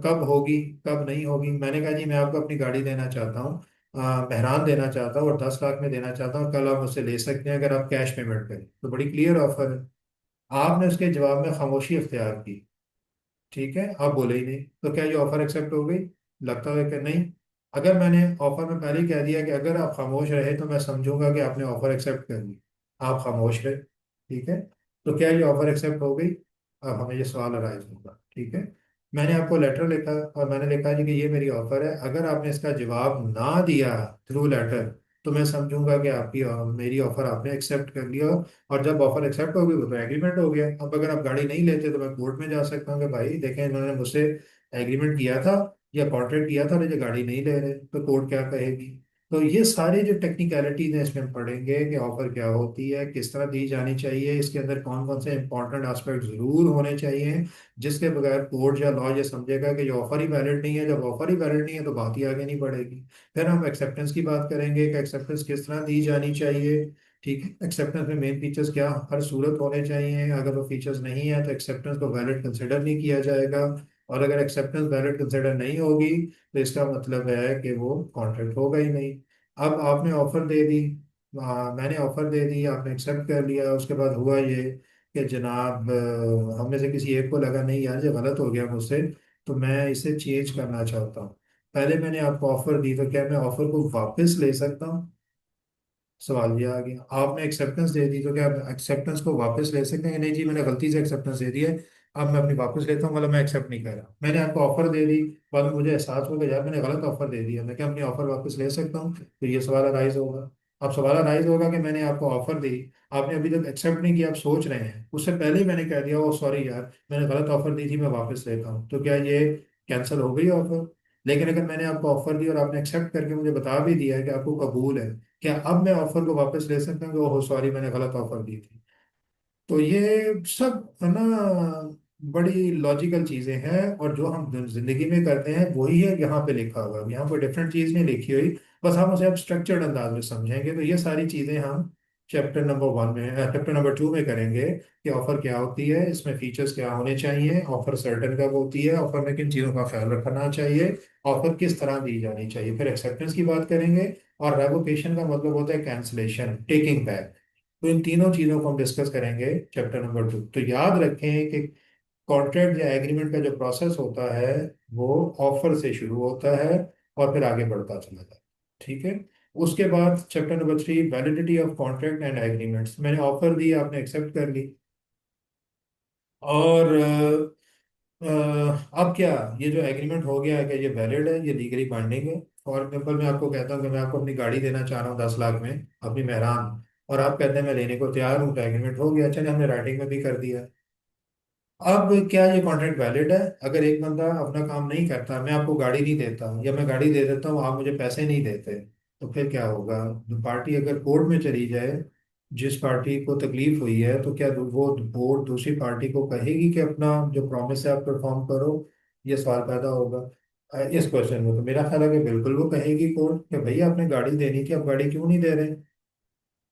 कब होगी, कब नहीं होगी। मैंने कहा जी मैं आपको अपनी गाड़ी देना चाहता हूँ, मेहरान देना चाहता हूँ और 10 लाख में देना चाहता हूँ, कल आप मुझसे ले सकते हैं अगर आप कैश पेमेंट करें, तो बड़ी क्लियर ऑफर है। आपने उसके जवाब में खामोशी अख्तियार की, ठीक है, आप बोले ही नहीं, तो क्या ये ऑफर एक्सेप्ट हो गई? लगता है कि नहीं, अगर मैंने ऑफर में पहले ही कह दिया कि अगर आप खामोश रहे तो मैं समझूंगा कि आपने ऑफर एक्सेप्ट कर ली, आप खामोश रहे, ठीक है, तो क्या ये ऑफर एक्सेप्ट हो गई? अब हमें ये सवाल अराइज होगा, ठीक है। मैंने आपको लेटर लिखा और मैंने लिखा जी कि ये मेरी ऑफर है, अगर आपने इसका जवाब ना दिया थ्रू लेटर तो मैं समझूंगा कि आपकी मेरी ऑफर आपने एक्सेप्ट कर लिया। और जब ऑफर एक्सेप्ट हो गई वो तो एग्रीमेंट हो गया। अब अगर आप गाड़ी नहीं लेते तो मैं कोर्ट में जा सकता हूँ कि भाई देखें इन्होंने मुझसे एग्रीमेंट किया था या कॉन्ट्रैक्ट किया था और ये गाड़ी नहीं ले रहे, तो कोर्ट क्या कहेगी? तो ये सारी जो टेक्निकलिटीज हैं इसमें हम पढ़ेंगे कि ऑफर क्या होती है, किस तरह दी जानी चाहिए, इसके अंदर कौन कौन से इंपॉर्टेंट एस्पेक्ट जरूर होने चाहिए जिसके बगैर कोर्ट या लॉ ये समझेगा कि जो ऑफर ही वैलिड नहीं है। जब ऑफर ही वैलिड नहीं है तो बात ही आगे नहीं बढ़ेगी। फिर हम एक्सेप्टेंस की बात करेंगे कि एक्सेप्टेंस किस तरह दी जानी चाहिए, ठीक है। एक्सेप्टेंस में मेन फीचर्स क्या हर सूरत होने चाहिए, अगर वो फीचर्स नहीं है तो एक्सेप्टेंस को वैलिड कंसिडर नहीं किया जाएगा। और अगर एक्सेप्टेंस वैलिड कंसिडर नहीं होगी तो इसका मतलब है कि वो कॉन्ट्रैक्ट होगा ही नहीं। अब आपने ऑफर दे दी, मैंने ऑफर दे दी, आपने एक्सेप्ट कर लिया, उसके बाद हुआ ये कि जनाब हम में से किसी एक को लगा नहीं यार ये गलत हो गया मुझसे, तो मैं इसे चेंज करना चाहता हूँ। पहले मैंने आपको ऑफर दी तो क्या मैं ऑफर को वापस ले सकता हूँ? सवाल ये आ गया। आपने एक्सेप्टेंस दे दी तो क्या आप एक्सेप्टेंस को वापस ले सकते हैं कि नहीं जी मैंने गलती से एक्सेप्टेंस दे दी है, अब मैं अपनी वापस लेता हूँ, मतलब मैं एक्सेप्ट नहीं कर रहा। मैंने आपको ऑफर दे दी, बाद में मुझे एहसास हो गया यार मैंने गलत ऑफर दे दिया, मैं क्या अपनी ऑफर वापस ले सकता हूँ? तो ये सवाल अराइज होगा। अब सवाल अराइज होगा कि मैंने आपको ऑफर दी, आपने अभी तक एक्सेप्ट नहीं किया, आप सोच रहे हैं, उससे पहले ही मैंने कह दिया ओ सॉरी यार मैंने गलत ऑफर दी थी मैं वापस लेता हूँ, तो क्या ये कैंसिल हो गई ऑफर? लेकिन अगर मैंने आपको ऑफर दी और आपने एक्सेप्ट करके मुझे बता भी दिया है कि आपको कबूल है, क्या अब मैं ऑफर को वापस ले सकता हूँ कि ओह सॉरी मैंने गलत ऑफर दी थी? तो ये सब है ना बड़ी लॉजिकल चीजें हैं, और जो हम जिंदगी में करते हैं वही है यहाँ पे लिखा हुआ है, यहाँ पे डिफरेंट चीज नहीं लिखी हुई, बस हम उसे अब स्ट्रक्चर्ड अंदाज में समझेंगे। तो ये सारी चीजें हम चैप्टर नंबर 1 में, चैप्टर नंबर 2 में करेंगे कि ऑफर क्या होती है, इसमें फीचर्स क्या होने चाहिए, ऑफर सर्टेन कब होती है, ऑफर में किन चीज़ों का ख्याल रखना चाहिए, ऑफर किस तरह दी जानी चाहिए, फिर एक्सेप्टेंस की बात करेंगे। और रेवोकेशन का मतलब होता है कैंसलेशन, टेकिंग बैक। तो इन तीनों चीजों को हम डिस्कस करेंगे चैप्टर नंबर 2। तो याद रखें कि कॉन्ट्रैक्ट या एग्रीमेंट का जो प्रोसेस होता है वो ऑफर से शुरू होता है और फिर आगे बढ़ता चला जाता है, ठीक है। उसके बाद chapter number 3 validity of contract and agreements, मैंने ऑफर दी आपने एक्सेप्ट कर ली, और अब क्या ये जो एग्रीमेंट हो गया है क्या ये वैलिड है, ये लीगली बाइंडिंग है? फॉर एग्जाम्पल मैं आपको कहता हूँ कि मैं आपको अपनी गाड़ी देना चाह रहा हूँ 10 लाख में, अपनी मेहरान, और आप कहते हैं मैं लेने को तैयार हूँ, तो एग्रीमेंट हो गया, चलिए हमने राइटिंग में भी कर दिया। अब क्या ये कॉन्ट्रैक्ट वैलिड है? अगर एक बंदा अपना काम नहीं करता, मैं आपको गाड़ी नहीं देता या मैं गाड़ी दे देता हूँ आप मुझे पैसे नहीं देते, तो फिर क्या होगा? जो पार्टी अगर कोर्ट में चली जाए, जिस पार्टी को तकलीफ हुई है, तो क्या वो कोर्ट दूसरी पार्टी को कहेगी कि अपना जो प्रॉमिस है आप परफॉर्म करो? ये सवाल पैदा होगा इस क्वेश्चन में। तो मेरा ख्याल है कि बिल्कुल वो कहेगी कोर्ट कि भैया आपने गाड़ी देनी थी, आप गाड़ी क्यों नहीं दे रहे?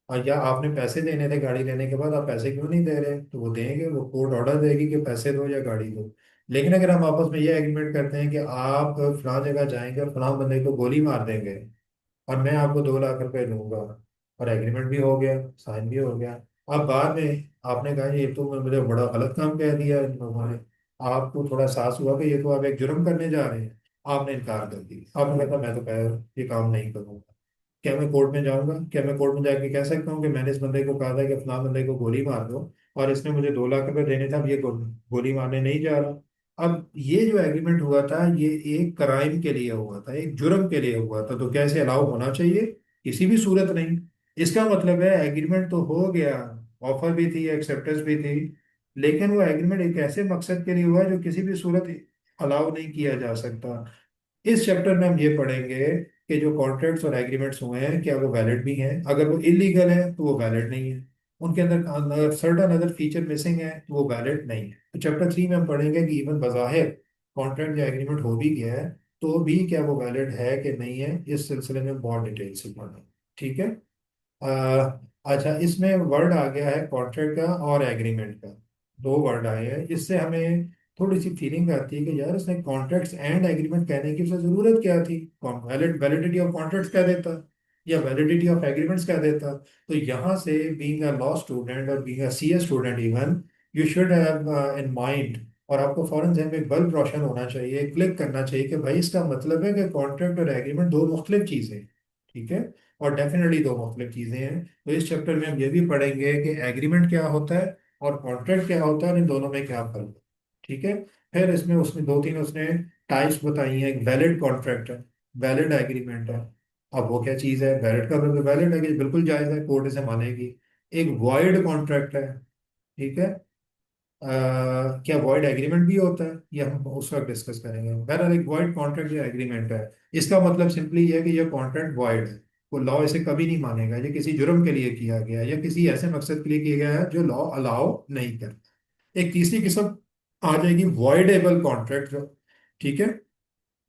और या आपने पैसे देने थे गाड़ी लेने के बाद, आप पैसे क्यों नहीं दे रहे? तो वो देंगे, वो कोर्ट ऑर्डर देगी कि पैसे दो या गाड़ी दो। लेकिन अगर हम आपस में ये एग्रीमेंट करते हैं कि आप फलां जगह जाएंगे और फलां बंदे को गोली मार देंगे और मैं आपको 2 लाख रुपए दूंगा, और एग्रीमेंट भी हो गया, साइन भी हो गया, अब बाद में आपने कहा ये तो मुझे बड़ा गलत काम कह दिया इन लोगों ने, आपको थोड़ा एहसास हुआ कि ये तो आप एक जुर्म करने जा रहे हैं, आपने इनकार कर दिया, आपने कहा मैं तो ये काम नहीं करूंगा। क्या मैं कोर्ट में जाऊंगा? क्या मैं कोर्ट में जाके कह सकता हूँ कि मैंने इस बंदे को कहा था कि फलां बंदे को गोली मार दो और इसने मुझे 2 लाख रुपए देने थे, अब ये गोली मारने नहीं जा रहा? अब ये जो एग्रीमेंट हुआ था ये एक क्राइम के लिए हुआ था, एक जुर्म के लिए हुआ था, तो क्या इसे अलाउ होना चाहिए? किसी भी सूरत नहीं। इसका मतलब है एग्रीमेंट तो हो गया, ऑफर भी थी, एक्सेप्टेंस भी थी, लेकिन वो एग्रीमेंट एक ऐसे मकसद के लिए हुआ है जो किसी भी सूरत अलाउ नहीं किया जा सकता। इस चैप्टर में हम ये पढ़ेंगे कि जो कॉन्ट्रैक्ट्स और एग्रीमेंट्स हुए हैं क्या वो वैलिड भी हैं, अगर वो इलीगल है तो वो वैलिड नहीं है, उनके अंदर सर्टन अदर फीचर मिसिंग है तो वो वैलिड नहीं है। तो चैप्टर 3 में हम पढ़ेंगे कि इवन बज़ाहिर कॉन्ट्रैक्ट या एग्रीमेंट हो भी गया है तो भी क्या वो वैलिड है कि नहीं है, इस सिलसिले में बहुत डिटेल से पढ़ना, ठीक है। अच्छा, इसमें वर्ड आ गया है कॉन्ट्रैक्ट का और एग्रीमेंट का, 2 वर्ड आए हैं, इससे हमें थोड़ी सी फीलिंग आती है कि यार इसने कॉन्ट्रैक्ट्स एंड एग्रीमेंट कहने की उसे जरूरत क्या थी? वैलिडिटी ऑफ कॉन्ट्रैक्ट्स कह देता या वैलिडिटी ऑफ एग्रीमेंट्स कह देता। तो यहाँ से बीइंग अ लॉ स्टूडेंट और being a CA student even, you should have in mind और आपको फौरन जहन में एक बल्ब रोशन होना चाहिए, क्लिक करना चाहिए कि भाई इसका मतलब है कि कॉन्ट्रैक्ट और एग्रीमेंट दो मुख्तलिफ चीज़ें हैं। ठीक है, और डेफिनेटली दो मुख्तलिफ चीज़ें हैं। तो इस चैप्टर में हम ये भी पढ़ेंगे कि एग्रीमेंट क्या होता है और कॉन्ट्रैक्ट क्या होता है और इन दोनों में क्या फर्क है। ठीक है, फिर इसमें उसने दो तीन उसने टाइप्स बताई हैं। एक वैलिड कॉन्ट्रैक्ट है, वैलिड एग्रीमेंट है। अब वो क्या चीज़ है? वैलिड का मतलब वैलिड है कि बिल्कुल जायज़ है, कोर्ट इसे मानेगी। एक वॉइड कॉन्ट्रैक्ट है। ठीक है, क्या वॉइड एग्रीमेंट भी होता है, ये हम उस वक्त डिस्कस करेंगे। बहरहाल एक वॉइड कॉन्ट्रैक्ट या एग्रीमेंट है, इसका मतलब सिंपली ये है कि यह कॉन्ट्रैक्ट वॉइड है। वो लॉ इसे कभी नहीं मानेगा, ये किसी जुर्म के लिए किया गया है या किसी ऐसे मकसद के लिए किया गया है जो लॉ अलाउ नहीं करता। एक तीसरी किस्म आ जाएगी वॉइडेबल कॉन्ट्रैक्ट। ठीक है,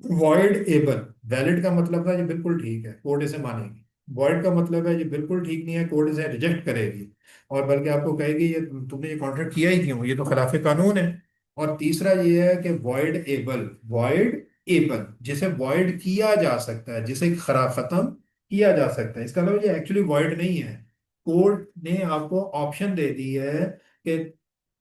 वॉइड एबल, वैलिड का मतलब है ये बिल्कुल ठीक है, कोर्ट इसे मानेगी। वॉइड का मतलब है ये बिल्कुल ठीक नहीं है, कोर्ट इसे रिजेक्ट करेगी और बल्कि आपको कहेगी ये तुमने ये कॉन्ट्रैक्ट किया ही क्यों, ये तो खिलाफ कानून है। और तीसरा ये है कि वॉइड एबल, वॉइड एबल जिसे वॉइड किया जा सकता है, जिसे खरा खत्म किया जा सकता है। इसका मतलब ये एक्चुअली वॉइड नहीं है। कोर्ट ने आपको ऑप्शन दे दी है कि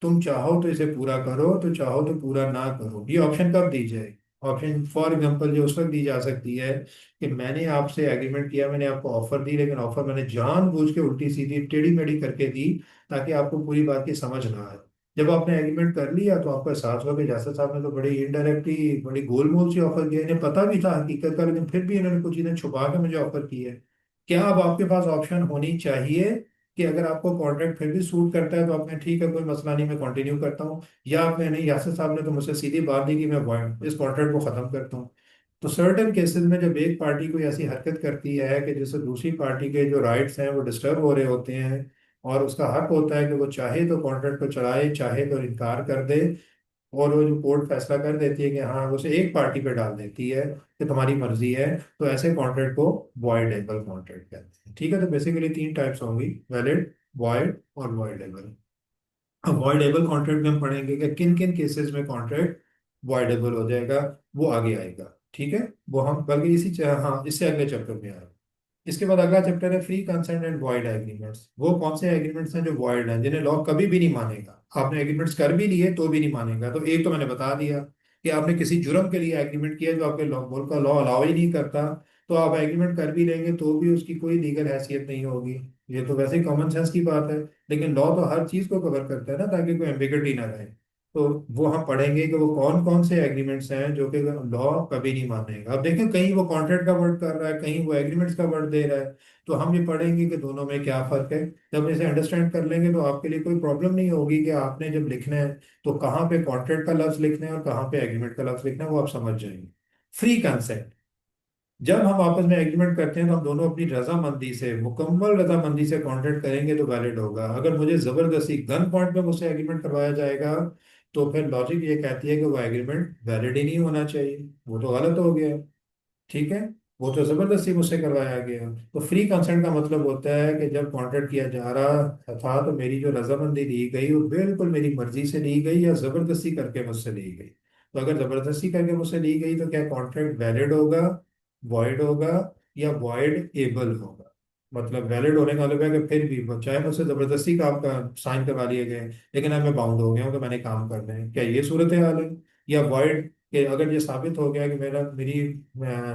तुम चाहो तो इसे पूरा करो, तो चाहो तो पूरा ना करो। ये ऑप्शन कब दी जाए? ऑप्शन फॉर एग्जांपल जो उस वक्त दी जा सकती है कि मैंने आपसे एग्रीमेंट किया, मैंने आपको ऑफर दी, लेकिन ऑफर मैंने जानबूझ के उल्टी सीधी टेढ़ी मेढ़ी करके दी ताकि आपको पूरी बात की समझ ना आए। जब आपने एग्रीमेंट कर लिया तो आपका एहसास हुआ कि जासद साहब ने तो बड़ी इनडायरेक्टली बड़ी गोलमोल से ऑफर किया, इन्हें पता भी था हकीकत का, लेकिन फिर भी इन्होंने कुछ चीजें छुपा के मुझे ऑफर की है। क्या अब आपके पास ऑप्शन होनी चाहिए कि अगर आपको कॉन्ट्रैक्ट फिर भी सूट करता है तो आपने ठीक है कोई मसला नहीं मैं कंटिन्यू करता हूँ, या आपने नहीं, यासिर साहब ने तो मुझसे सीधी बात दी कि मैं इस कॉन्ट्रैक्ट को खत्म करता हूँ। तो सर्टेन केसेस में जब एक पार्टी कोई ऐसी हरकत करती है कि जिससे दूसरी पार्टी के जो राइट्स हैं वो डिस्टर्ब हो रहे होते हैं और उसका हक होता है कि वो चाहे तो कॉन्ट्रैक्ट को चलाए, चाहे तो इनकार कर दे, और वो जो कोर्ट फैसला कर देती है कि हाँ उसे एक पार्टी पे डाल देती है कि तुम्हारी मर्जी है, तो ऐसे कॉन्ट्रैक्ट को वॉइडेबल कॉन्ट्रैक्ट कहते हैं। ठीक है, तो बेसिकली तीन टाइप्स होंगी, वैलिड, वॉइड और वॉइडेबल। अब वॉइडेबल कॉन्ट्रैक्ट में हम पढ़ेंगे कि किन किन केसेस में कॉन्ट्रैक्ट वॉइडेबल हो जाएगा, वो आगे आएगा। ठीक है, वो हम बल्कि हाँ इससे अगले चैप्टर में आएगा। इसके बाद अगला चैप्टर है free consent and void agreements. वो कौन से एग्रीमेंट्स हैं जो वॉइड हैं, जिन्हें लॉ कभी भी नहीं मानेगा। आपने एग्रीमेंट्स कर भी लिए तो भी नहीं मानेगा। तो एक तो मैंने बता दिया कि आपने किसी जुर्म के लिए एग्रीमेंट किया जो आपके लॉ मुल्क का लॉ अलाउ ही नहीं करता, तो आप एग्रीमेंट कर भी लेंगे तो भी उसकी कोई लीगल हैसियत नहीं होगी। ये तो वैसे ही कॉमन सेंस की बात है। लेकिन लॉ तो हर चीज को कवर करता है ना, ताकि कोई एम्बिगुइटी ना रहे। तो वो हम पढ़ेंगे कि वो कौन कौन से एग्रीमेंट्स हैं जो कि लॉ कभी नहीं मानेगा। अब देखें कहीं वो कॉन्ट्रैक्ट का वर्ड कर रहा है, कहीं वो एग्रीमेंट्स का वर्ड दे रहा है, तो हम ये पढ़ेंगे कि दोनों में क्या फर्क है। जब इसे अंडरस्टैंड कर लेंगे तो आपके लिए कोई प्रॉब्लम नहीं होगी कि आपने जब लिखना है तो कहाँ पे कॉन्ट्रैक्ट का लफ्ज लिखना है और कहाँ पे एग्रीमेंट का लफ्ज लिखना है, वो आप समझ जाएंगे। फ्री कंसेंट, जब हम आपस में एग्रीमेंट करते हैं तो हम दोनों अपनी रजामंदी से, मुकम्मल रजामंदी से कॉन्ट्रैक्ट करेंगे तो वैलिड होगा। अगर मुझे जबरदस्ती गन पॉइंट पे मुझसे एग्रीमेंट करवाया जाएगा तो फिर लॉजिक ये कहती है कि वो एग्रीमेंट वैलिड ही नहीं होना चाहिए, वो तो गलत हो गया। ठीक है, वो तो जबरदस्ती मुझसे करवाया गया। तो फ्री कंसेंट का मतलब होता है कि जब कॉन्ट्रैक्ट किया जा रहा था तो मेरी जो रजामंदी ली गई वो बिल्कुल मेरी मर्जी से ली गई या जबरदस्ती करके मुझसे ली गई। तो अगर जबरदस्ती करके मुझसे ली गई तो क्या कॉन्ट्रैक्ट वैलिड होगा, वॉइड होगा या वॉइड एबल होगा? मतलब वैलिड होने का मतलब है कि फिर भी चाहे मुझसे जबरदस्ती काम का साइन करवा लिए गए लेकिन अब मैं बाउंड हो गया हूँ कि मैंने काम करना है, क्या ये सूरत हाल है? या वॉइड, कि अगर ये साबित हो गया कि मेरी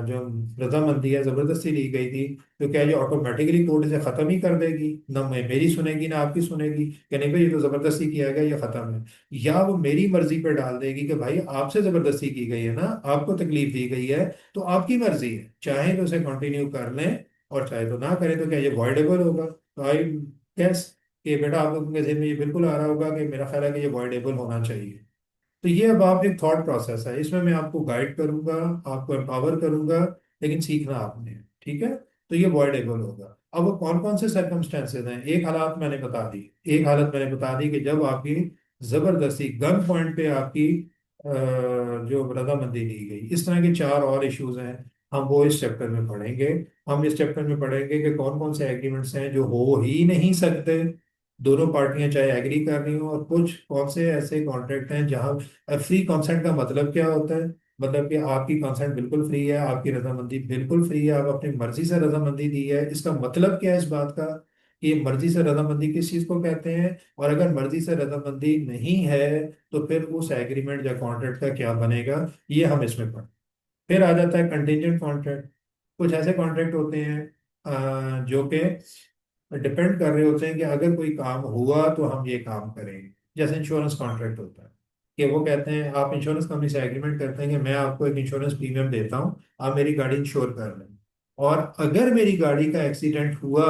जो रजामंदी है जबरदस्ती ली गई थी, तो क्या ये ऑटोमेटिकली कोर्ट इसे खत्म ही कर देगी, ना मेरी सुनेगी ना आपकी सुनेगी कि नहीं भाई ये तो जबरदस्ती किया गया ये खत्म है? या वो मेरी मर्जी पे डाल देगी कि भाई आपसे जबरदस्ती की गई है ना, आपको तकलीफ दी गई है, तो आपकी मर्जी है, चाहे तो उसे कंटिन्यू कर लें और चाहे तो ना करें। तो क्या ये वॉइडेबल होगा? तो आई गेस कि बेटा आप लोगों के ज़हन में ये बिल्कुल आ रहा होगा कि मेरा ख्याल है कि ये वॉइडेबल होना चाहिए। तो ये अब आप एक थॉट प्रोसेस है, इसमें मैं आपको गाइड करूंगा, आपको एम्पावर करूंगा, लेकिन सीखना आपने है। ठीक है, तो ये वॉइडेबल होगा। अब वो कौन कौन से सर्कमस्टेंसेज हैं? एक हालात मैंने बता दी, एक हालत मैंने बता दी कि जब आपकी जबरदस्ती गन पॉइंट पे आपकी जो रजामंदी ली गई। इस तरह के चार और इश्यूज हैं, हम वो इस चैप्टर में पढ़ेंगे। हम इस चैप्टर में पढ़ेंगे कि कौन कौन से एग्रीमेंट्स हैं जो हो ही नहीं सकते, दोनों पार्टियां चाहे एग्री कर रही हो, और कुछ कौन से ऐसे कॉन्ट्रैक्ट हैं जहां फ्री कंसेंट का मतलब क्या होता है? मतलब कि आपकी कंसेंट बिल्कुल फ्री है, आपकी रजामंदी बिल्कुल फ्री है, आप अपनी मर्जी से रजामंदी दी है। इसका मतलब क्या है इस बात का कि मर्जी से रजामंदी किस चीज को कहते हैं, और अगर मर्जी से रजामंदी नहीं है तो फिर उस एग्रीमेंट या कॉन्ट्रैक्ट का क्या बनेगा, ये हम इसमें पढ़। फिर आ जाता है कंटिजेंट कॉन्ट्रैक्ट। कुछ ऐसे कॉन्ट्रैक्ट होते हैं जो कि डिपेंड कर रहे होते हैं कि अगर कोई काम हुआ तो हम ये काम करेंगे। जैसे इंश्योरेंस कॉन्ट्रैक्ट होता है कि वो कहते हैं, आप इंश्योरेंस कंपनी से एग्रीमेंट करते हैं कि मैं आपको एक इंश्योरेंस प्रीमियम देता हूँ, आप मेरी गाड़ी इंश्योर कर लें, और अगर मेरी गाड़ी का एक्सीडेंट हुआ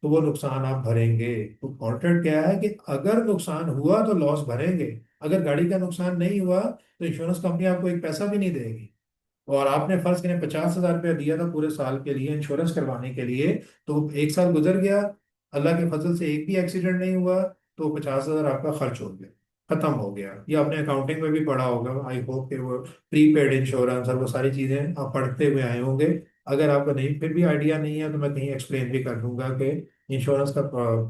तो वो नुकसान आप भरेंगे। तो कॉन्ट्रैक्ट क्या है कि अगर नुकसान हुआ तो लॉस भरेंगे, अगर गाड़ी का नुकसान नहीं हुआ तो इंश्योरेंस कंपनी आपको एक पैसा भी नहीं देगी। और आपने फर्ज करें 50,000 रुपया दिया था पूरे साल के लिए इंश्योरेंस करवाने के लिए, तो एक साल गुजर गया, अल्लाह के फजल से एक भी एक्सीडेंट नहीं हुआ, तो 50,000 आपका खर्च हो गया, खत्म हो गया। ये आपने अकाउंटिंग में भी पढ़ा होगा, आई होप कि वो प्रीपेड इंश्योरेंस और वो सारी चीजें आप पढ़ते हुए आए होंगे। अगर आपको नहीं फिर भी आइडिया नहीं है तो मैं कहीं एक्सप्लेन भी कर दूंगा कि इंश्योरेंस का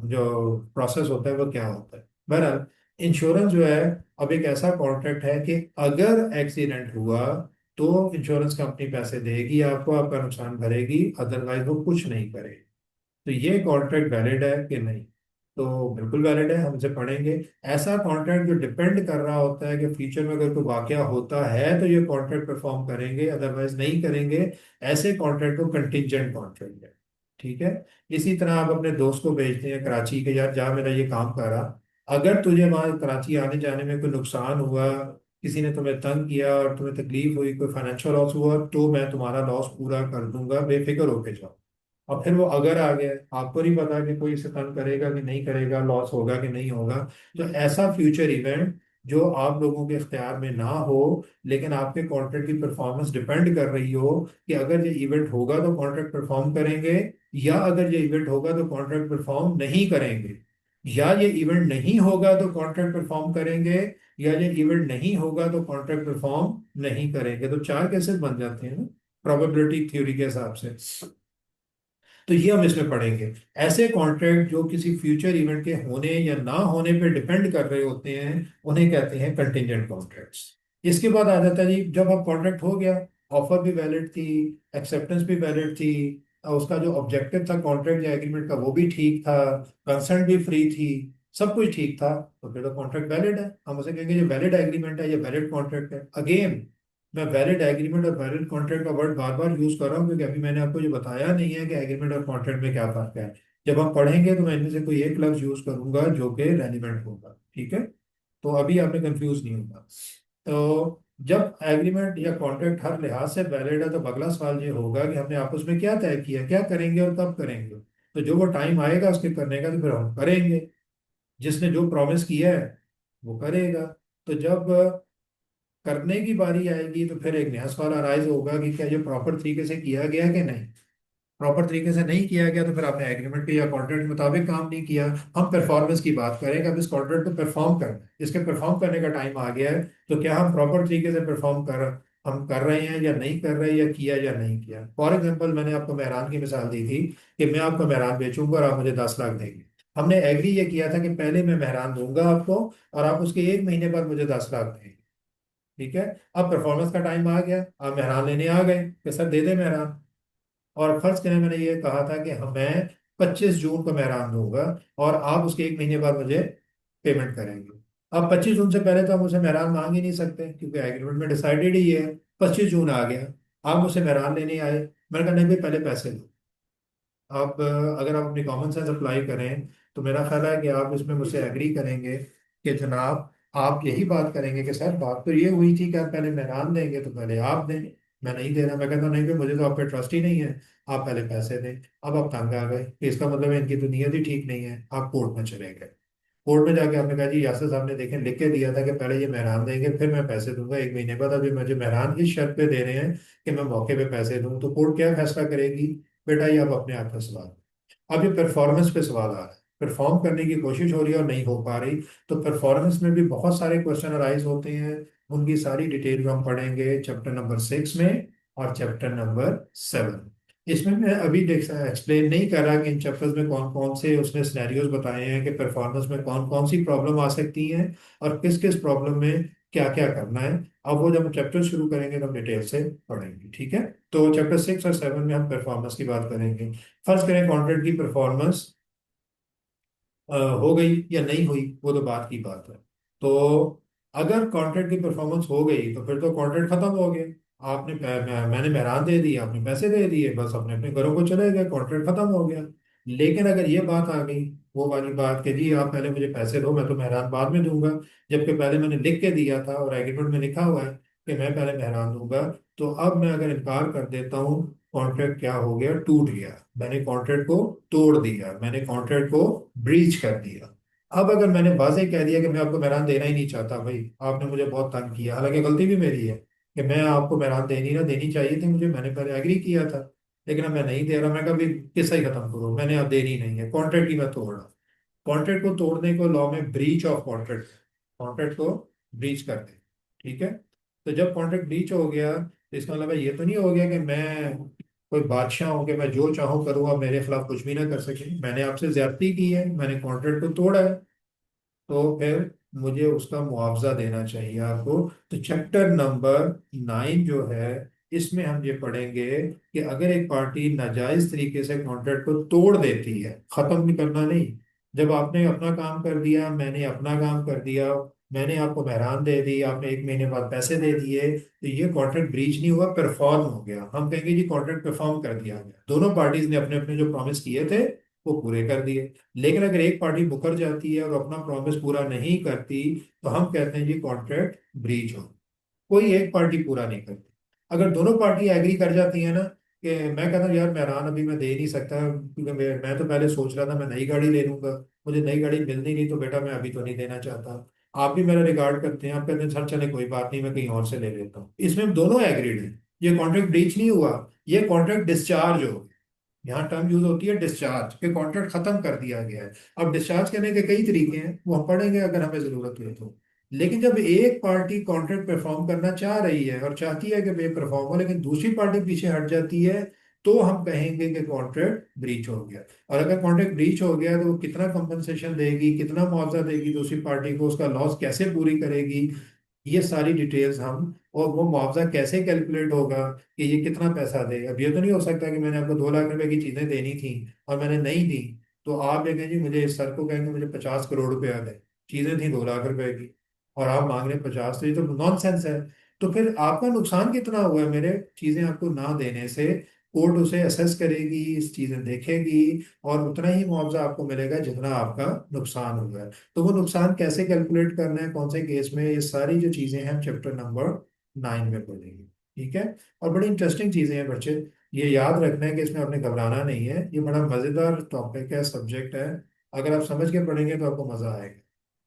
जो प्रोसेस होता है वो क्या होता है। बहरहाल इंश्योरेंस जो है, अब एक ऐसा कॉन्ट्रैक्ट है कि अगर एक्सीडेंट हुआ तो इंश्योरेंस कंपनी पैसे देगी आपको, आपका नुकसान भरेगी, अदरवाइज वो कुछ नहीं करेगी। तो ये कॉन्ट्रैक्ट वैलिड है कि नहीं? तो बिल्कुल वैलिड है, हम इसे पढ़ेंगे। ऐसा कॉन्ट्रैक्ट जो डिपेंड कर रहा होता है कि फ्यूचर में अगर कोई वाकया होता है तो ये कॉन्ट्रैक्ट परफॉर्म करेंगे, अदरवाइज नहीं करेंगे, ऐसे कॉन्ट्रैक्ट को कंटिजेंट कॉन्ट्रैक्ट है। ठीक है। इसी तरह आप अपने दोस्त को भेजते हैं कराची के, यार जा मेरा ये काम करा, अगर तुझे वहां कराची आने जाने में कोई नुकसान हुआ, किसी ने तुम्हें तंग किया और तुम्हें तकलीफ हुई, कोई फाइनेंशियल लॉस हुआ, तो मैं तुम्हारा लॉस पूरा कर दूंगा, बेफिक्र होके जाओ। और फिर वो अगर आ गया, आपको नहीं पता कि कोई इसे तंग करेगा कि नहीं करेगा, लॉस होगा कि नहीं होगा। तो ऐसा फ्यूचर इवेंट जो आप लोगों के इख्तियार में ना हो, लेकिन आपके कॉन्ट्रैक्ट की परफॉर्मेंस डिपेंड कर रही हो कि अगर ये इवेंट होगा तो कॉन्ट्रैक्ट परफॉर्म करेंगे, या अगर ये इवेंट होगा तो कॉन्ट्रैक्ट परफॉर्म नहीं करेंगे, या ये इवेंट नहीं होगा तो कॉन्ट्रैक्ट परफॉर्म करेंगे, या ये इवेंट नहीं होगा तो कॉन्ट्रैक्ट परफॉर्म नहीं करेंगे। तो चार केसेस बन जाते हैं ना प्रोबेबिलिटी थ्योरी के हिसाब से। तो ये हम इसमें पढ़ेंगे। ऐसे कॉन्ट्रैक्ट जो किसी फ्यूचर इवेंट के होने या ना होने पर डिपेंड कर रहे होते हैं उन्हें कहते हैं कंटिजेंट कॉन्ट्रैक्ट्स। इसके बाद आ जाता है जी, जब अब कॉन्ट्रैक्ट हो गया, ऑफर भी वैलिड थी, एक्सेप्टेंस भी वैलिड थी, और उसका जो ऑब्जेक्टिव था कॉन्ट्रैक्ट या एग्रीमेंट का वो भी ठीक था, कंसेंट भी फ्री थी, सब कुछ ठीक था, तो फिर तो कॉन्ट्रैक्ट वैलिड है। हम उसे कहेंगे ये वैलिड एग्रीमेंट है, ये वैलिड कॉन्ट्रैक्ट है। अगेन मैं वैलिड एग्रीमेंट और वैलिड कॉन्ट्रैक्ट का वर्ड बार बार यूज कर रहा हूँ क्योंकि अभी मैंने आपको ये बताया नहीं है कि एग्रीमेंट और कॉन्ट्रैक्ट में क्या फर्क है। जब हम पढ़ेंगे तो मैं इनमें से कोई एक लफ्ज यूज करूंगा जो कि रेलिवेंट होगा, ठीक है? तो अभी आपने कंफ्यूज नहीं होगा। तो जब एग्रीमेंट या कॉन्ट्रैक्ट हर लिहाज से वैलिड है तो अगला सवाल ये होगा कि हमने आपस में क्या तय किया, क्या करेंगे और कब करेंगे। तो जो वो टाइम आएगा उसके करने का तो फिर हम करेंगे, जिसने जो प्रॉमिस किया है वो करेगा। तो जब करने की बारी आएगी तो फिर एक नया सवाल अराइज होगा कि क्या ये प्रॉपर तरीके से किया गया कि नहीं। प्रॉपर तरीके से नहीं किया गया तो फिर आपने एग्रीमेंट के या कॉन्ट्रैक्ट के मुताबिक काम नहीं किया। हम परफॉर्मेंस की बात करेंगे, अब इस कॉन्ट्रैक्ट को परफॉर्म करना है, इसके परफॉर्म करने का टाइम आ गया है, तो क्या हम प्रॉपर तरीके से परफॉर्म कर हम कर रहे हैं या नहीं कर रहे, या किया या नहीं किया। फॉर एग्जाम्पल मैंने आपको मेहरान की मिसाल दी थी कि मैं आपको मेहरान बेचूंगा और आप मुझे 10 लाख देंगे। हमने एग्री ये किया था कि पहले मैं मेहरान दूंगा आपको और आप उसके 1 महीने बाद मुझे 10 लाख देंगे। ठीक है। अब परफॉर्मेंस का टाइम आ गया, आप मेहरान लेने आ गए कि सर दे दे मेहरान। और फर्ज करें मैंने ये कहा था कि मैं 25 जून को मेहरान दूंगा और आप उसके 1 महीने बाद मुझे पेमेंट करेंगे। अब 25 जून से पहले तो हम उसे मेहरान मांग ही नहीं सकते क्योंकि एग्रीमेंट में डिसाइडेड ही है। 25 जून आ गया, आप मुझसे मेहरान लेने आए, मैंने कहा नहीं भाई पहले पैसे दो। आप अगर आप अपनी कॉमन सेंस अप्लाई करें तो मेरा ख्याल है कि आप इसमें मुझसे एग्री करेंगे कि जनाब आप यही बात करेंगे कि सर बात तो ये हुई थी कि आप पहले मेहरान देंगे तो पहले आप दें। मैं नहीं दे रहा, मैं कहता नहीं भाई मुझे तो आप पे ट्रस्ट ही नहीं है, आप पहले पैसे दें। अब आप तंग आ गए कि इसका मतलब है इनकी तो नीयत ही ठीक नहीं है, आप कोर्ट में चले गए। कोर्ट में जाके आपने कहा जी यासर साहब ने देखें लिख के दिया था कि पहले ये मेहरान देंगे फिर मैं पैसे दूंगा 1 महीने बाद, अभी मुझे मेहरान इस शर्त पे दे रहे हैं कि मैं मौके पे पैसे दूं, तो कोर्ट क्या फैसला करेगी? बेटा ये आप अपने आप का सवाल। अब ये परफॉर्मेंस पे सवाल आ रहा है, परफॉर्म करने की कोशिश हो रही है और नहीं हो पा रही। तो परफॉर्मेंस में भी बहुत सारे क्वेश्चन अराइज होते हैं, उनकी सारी डिटेल हम पढ़ेंगे चैप्टर नंबर 6 में और चैप्टर नंबर 7। इसमें मैं अभी देख एक्सप्लेन नहीं कर रहा कि इन चैप्टर्स में कौन कौन से उसने सिनेरियोज बताए हैं कि परफॉर्मेंस में कौन कौन सी प्रॉब्लम आ सकती हैं और किस किस प्रॉब्लम में क्या क्या करना है। अब वो जब हम चैप्टर शुरू करेंगे तो हम डिटेल से पढ़ेंगे, ठीक है? तो चैप्टर 6 और 7 में हम परफॉर्मेंस की बात करेंगे। फर्स्ट करें कॉन्ट्रैक्ट की परफॉर्मेंस। हो गई या नहीं हुई वो तो बात की बात है। तो अगर कॉन्ट्रैक्ट की परफॉर्मेंस हो गई तो फिर तो कॉन्ट्रैक्ट खत्म हो गया। मैंने मेहरान दे दी, आपने पैसे दे दिए, बस अपने अपने घरों को चले गए, कॉन्ट्रैक्ट खत्म हो गया। लेकिन अगर ये बात आ गई, वो वाली बात कि जी आप पहले मुझे पैसे दो, मैं तो मेहरान बाद में दूंगा, जबकि पहले मैंने लिख के दिया था और एग्रीमेंट में लिखा हुआ है कि मैं पहले मेहरान दूंगा, तो अब मैं अगर इनकार कर देता हूँ, कॉन्ट्रैक्ट क्या हो गया, टूट गया। मैंने कॉन्ट्रैक्ट को तोड़ दिया, मैंने कॉन्ट्रैक्ट को ब्रीच कर दिया। अब अगर मैंने वाजे कह दिया कि मैं आपको मेहरान देना ही नहीं चाहता भाई, आपने मुझे बहुत तंग किया, हालांकि गलती भी मेरी है कि मैं आपको मेहरान देनी ना देनी चाहिए थी मुझे, मैंने पहले एग्री किया था, लेकिन अब मैं नहीं दे रहा, मैं कभी किस्सा ही खत्म करूँ, मैंने अब देनी नहीं है, कॉन्ट्रैक्ट ही मैं तोड़ रहा। कॉन्ट्रैक्ट को तोड़ने को लॉ में ब्रीच ऑफ कॉन्ट्रैक्ट, कॉन्ट्रैक्ट को ब्रीच कर दे। ठीक है। तो जब कॉन्ट्रैक्ट ब्रीच हो गया तो इसका मतलब ये तो नहीं हो गया कि मैं कोई बादशाह हूं कि मैं जो चाहूँ करूँ, आप मेरे खिलाफ कुछ भी ना कर सके। मैंने आपसे ज्यादती की है, मैंने कॉन्ट्रैक्ट को तोड़ा है, तो फिर मुझे उसका मुआवजा देना चाहिए आपको। तो चैप्टर नंबर 9 जो है, इसमें हम ये पढ़ेंगे कि अगर एक पार्टी नाजायज तरीके से कॉन्ट्रैक्ट को तोड़ देती है, खत्म नहीं करना नहीं, जब आपने अपना काम कर दिया, मैंने अपना काम कर दिया, मैंने आपको बहरान दे दी, आपने 1 महीने बाद पैसे दे दिए, तो ये कॉन्ट्रैक्ट ब्रीच नहीं हुआ, परफॉर्म हो गया। हम कहेंगे जी कॉन्ट्रैक्ट परफॉर्म कर दिया गया, दोनों पार्टीज ने अपने अपने जो प्रॉमिस किए थे वो पूरे कर दिए। लेकिन अगर एक पार्टी मुकर जाती है और अपना प्रॉमिस पूरा नहीं करती, तो हम कहते हैं जी कॉन्ट्रैक्ट ब्रीच हो। कोई एक पार्टी पूरा नहीं करती। अगर दोनों पार्टी एग्री कर जाती है ना कि मैं कहता हूँ यार मेहरान अभी मैं दे नहीं सकता, क्योंकि मैं तो पहले सोच रहा था मैं नई गाड़ी ले लूंगा, मुझे नई गाड़ी मिलनी नहीं, तो बेटा मैं अभी तो नहीं देना चाहता। आप भी मेरा रिगार्ड करते हैं, आप कहते हैं सर चले कोई बात नहीं, मैं कहीं और से ले लेता हूँ, इसमें हम दोनों एग्रीड हैं, ये कॉन्ट्रैक्ट ब्रीच नहीं हुआ, ये कॉन्ट्रैक्ट डिस्चार्ज हो। यहाँ टर्म यूज होती है डिस्चार्ज, के कॉन्ट्रैक्ट खत्म कर दिया गया है। अब डिस्चार्ज करने के कई तरीके हैं, वो हम पढ़ेंगे अगर हमें जरूरत हुई तो। लेकिन जब एक पार्टी कॉन्ट्रैक्ट परफॉर्म करना चाह रही है और चाहती है कि वे परफॉर्म हो, लेकिन दूसरी पार्टी पीछे हट जाती है, तो हम कहेंगे कि कॉन्ट्रैक्ट ब्रीच हो गया। और अगर कॉन्ट्रैक्ट ब्रीच हो गया तो वो कितना कंपनसेशन देगी, कितना मुआवजा देगी दूसरी पार्टी को, उसका लॉस कैसे पूरी करेगी, ये सारी डिटेल्स हम, और वो मुआवजा कैसे कैलकुलेट होगा कि ये कितना पैसा दे। अब ये तो नहीं हो सकता कि मैंने आपको 2 लाख रुपए की चीजें देनी थी और मैंने नहीं दी, तो आप ये कहें जी मुझे, सर को कहेंगे मुझे 50 करोड़ रुपया दे, चीजें थी 2 लाख रुपए की, और आप मांग रहे हैं 50, तो ये तो नॉनसेंस है। तो फिर आपका नुकसान कितना हुआ है मेरे चीजें आपको ना देने से। कोर्ट उसे असेस करेगी, इस चीजें देखेगी, और उतना ही मुआवजा आपको मिलेगा जितना आपका नुकसान हुआ है। तो वो नुकसान कैसे कैलकुलेट करना है, कौन से केस में, ये सारी जो चीजें हैं चैप्टर नंबर 9 में पढ़ेंगे। ठीक है। और बड़ी इंटरेस्टिंग चीजें हैं बच्चे, ये याद रखना है कि इसमें आपने घबराना नहीं है, ये बड़ा मजेदार टॉपिक है, सब्जेक्ट है, अगर आप समझ के पढ़ेंगे तो आपको मजा आएगा।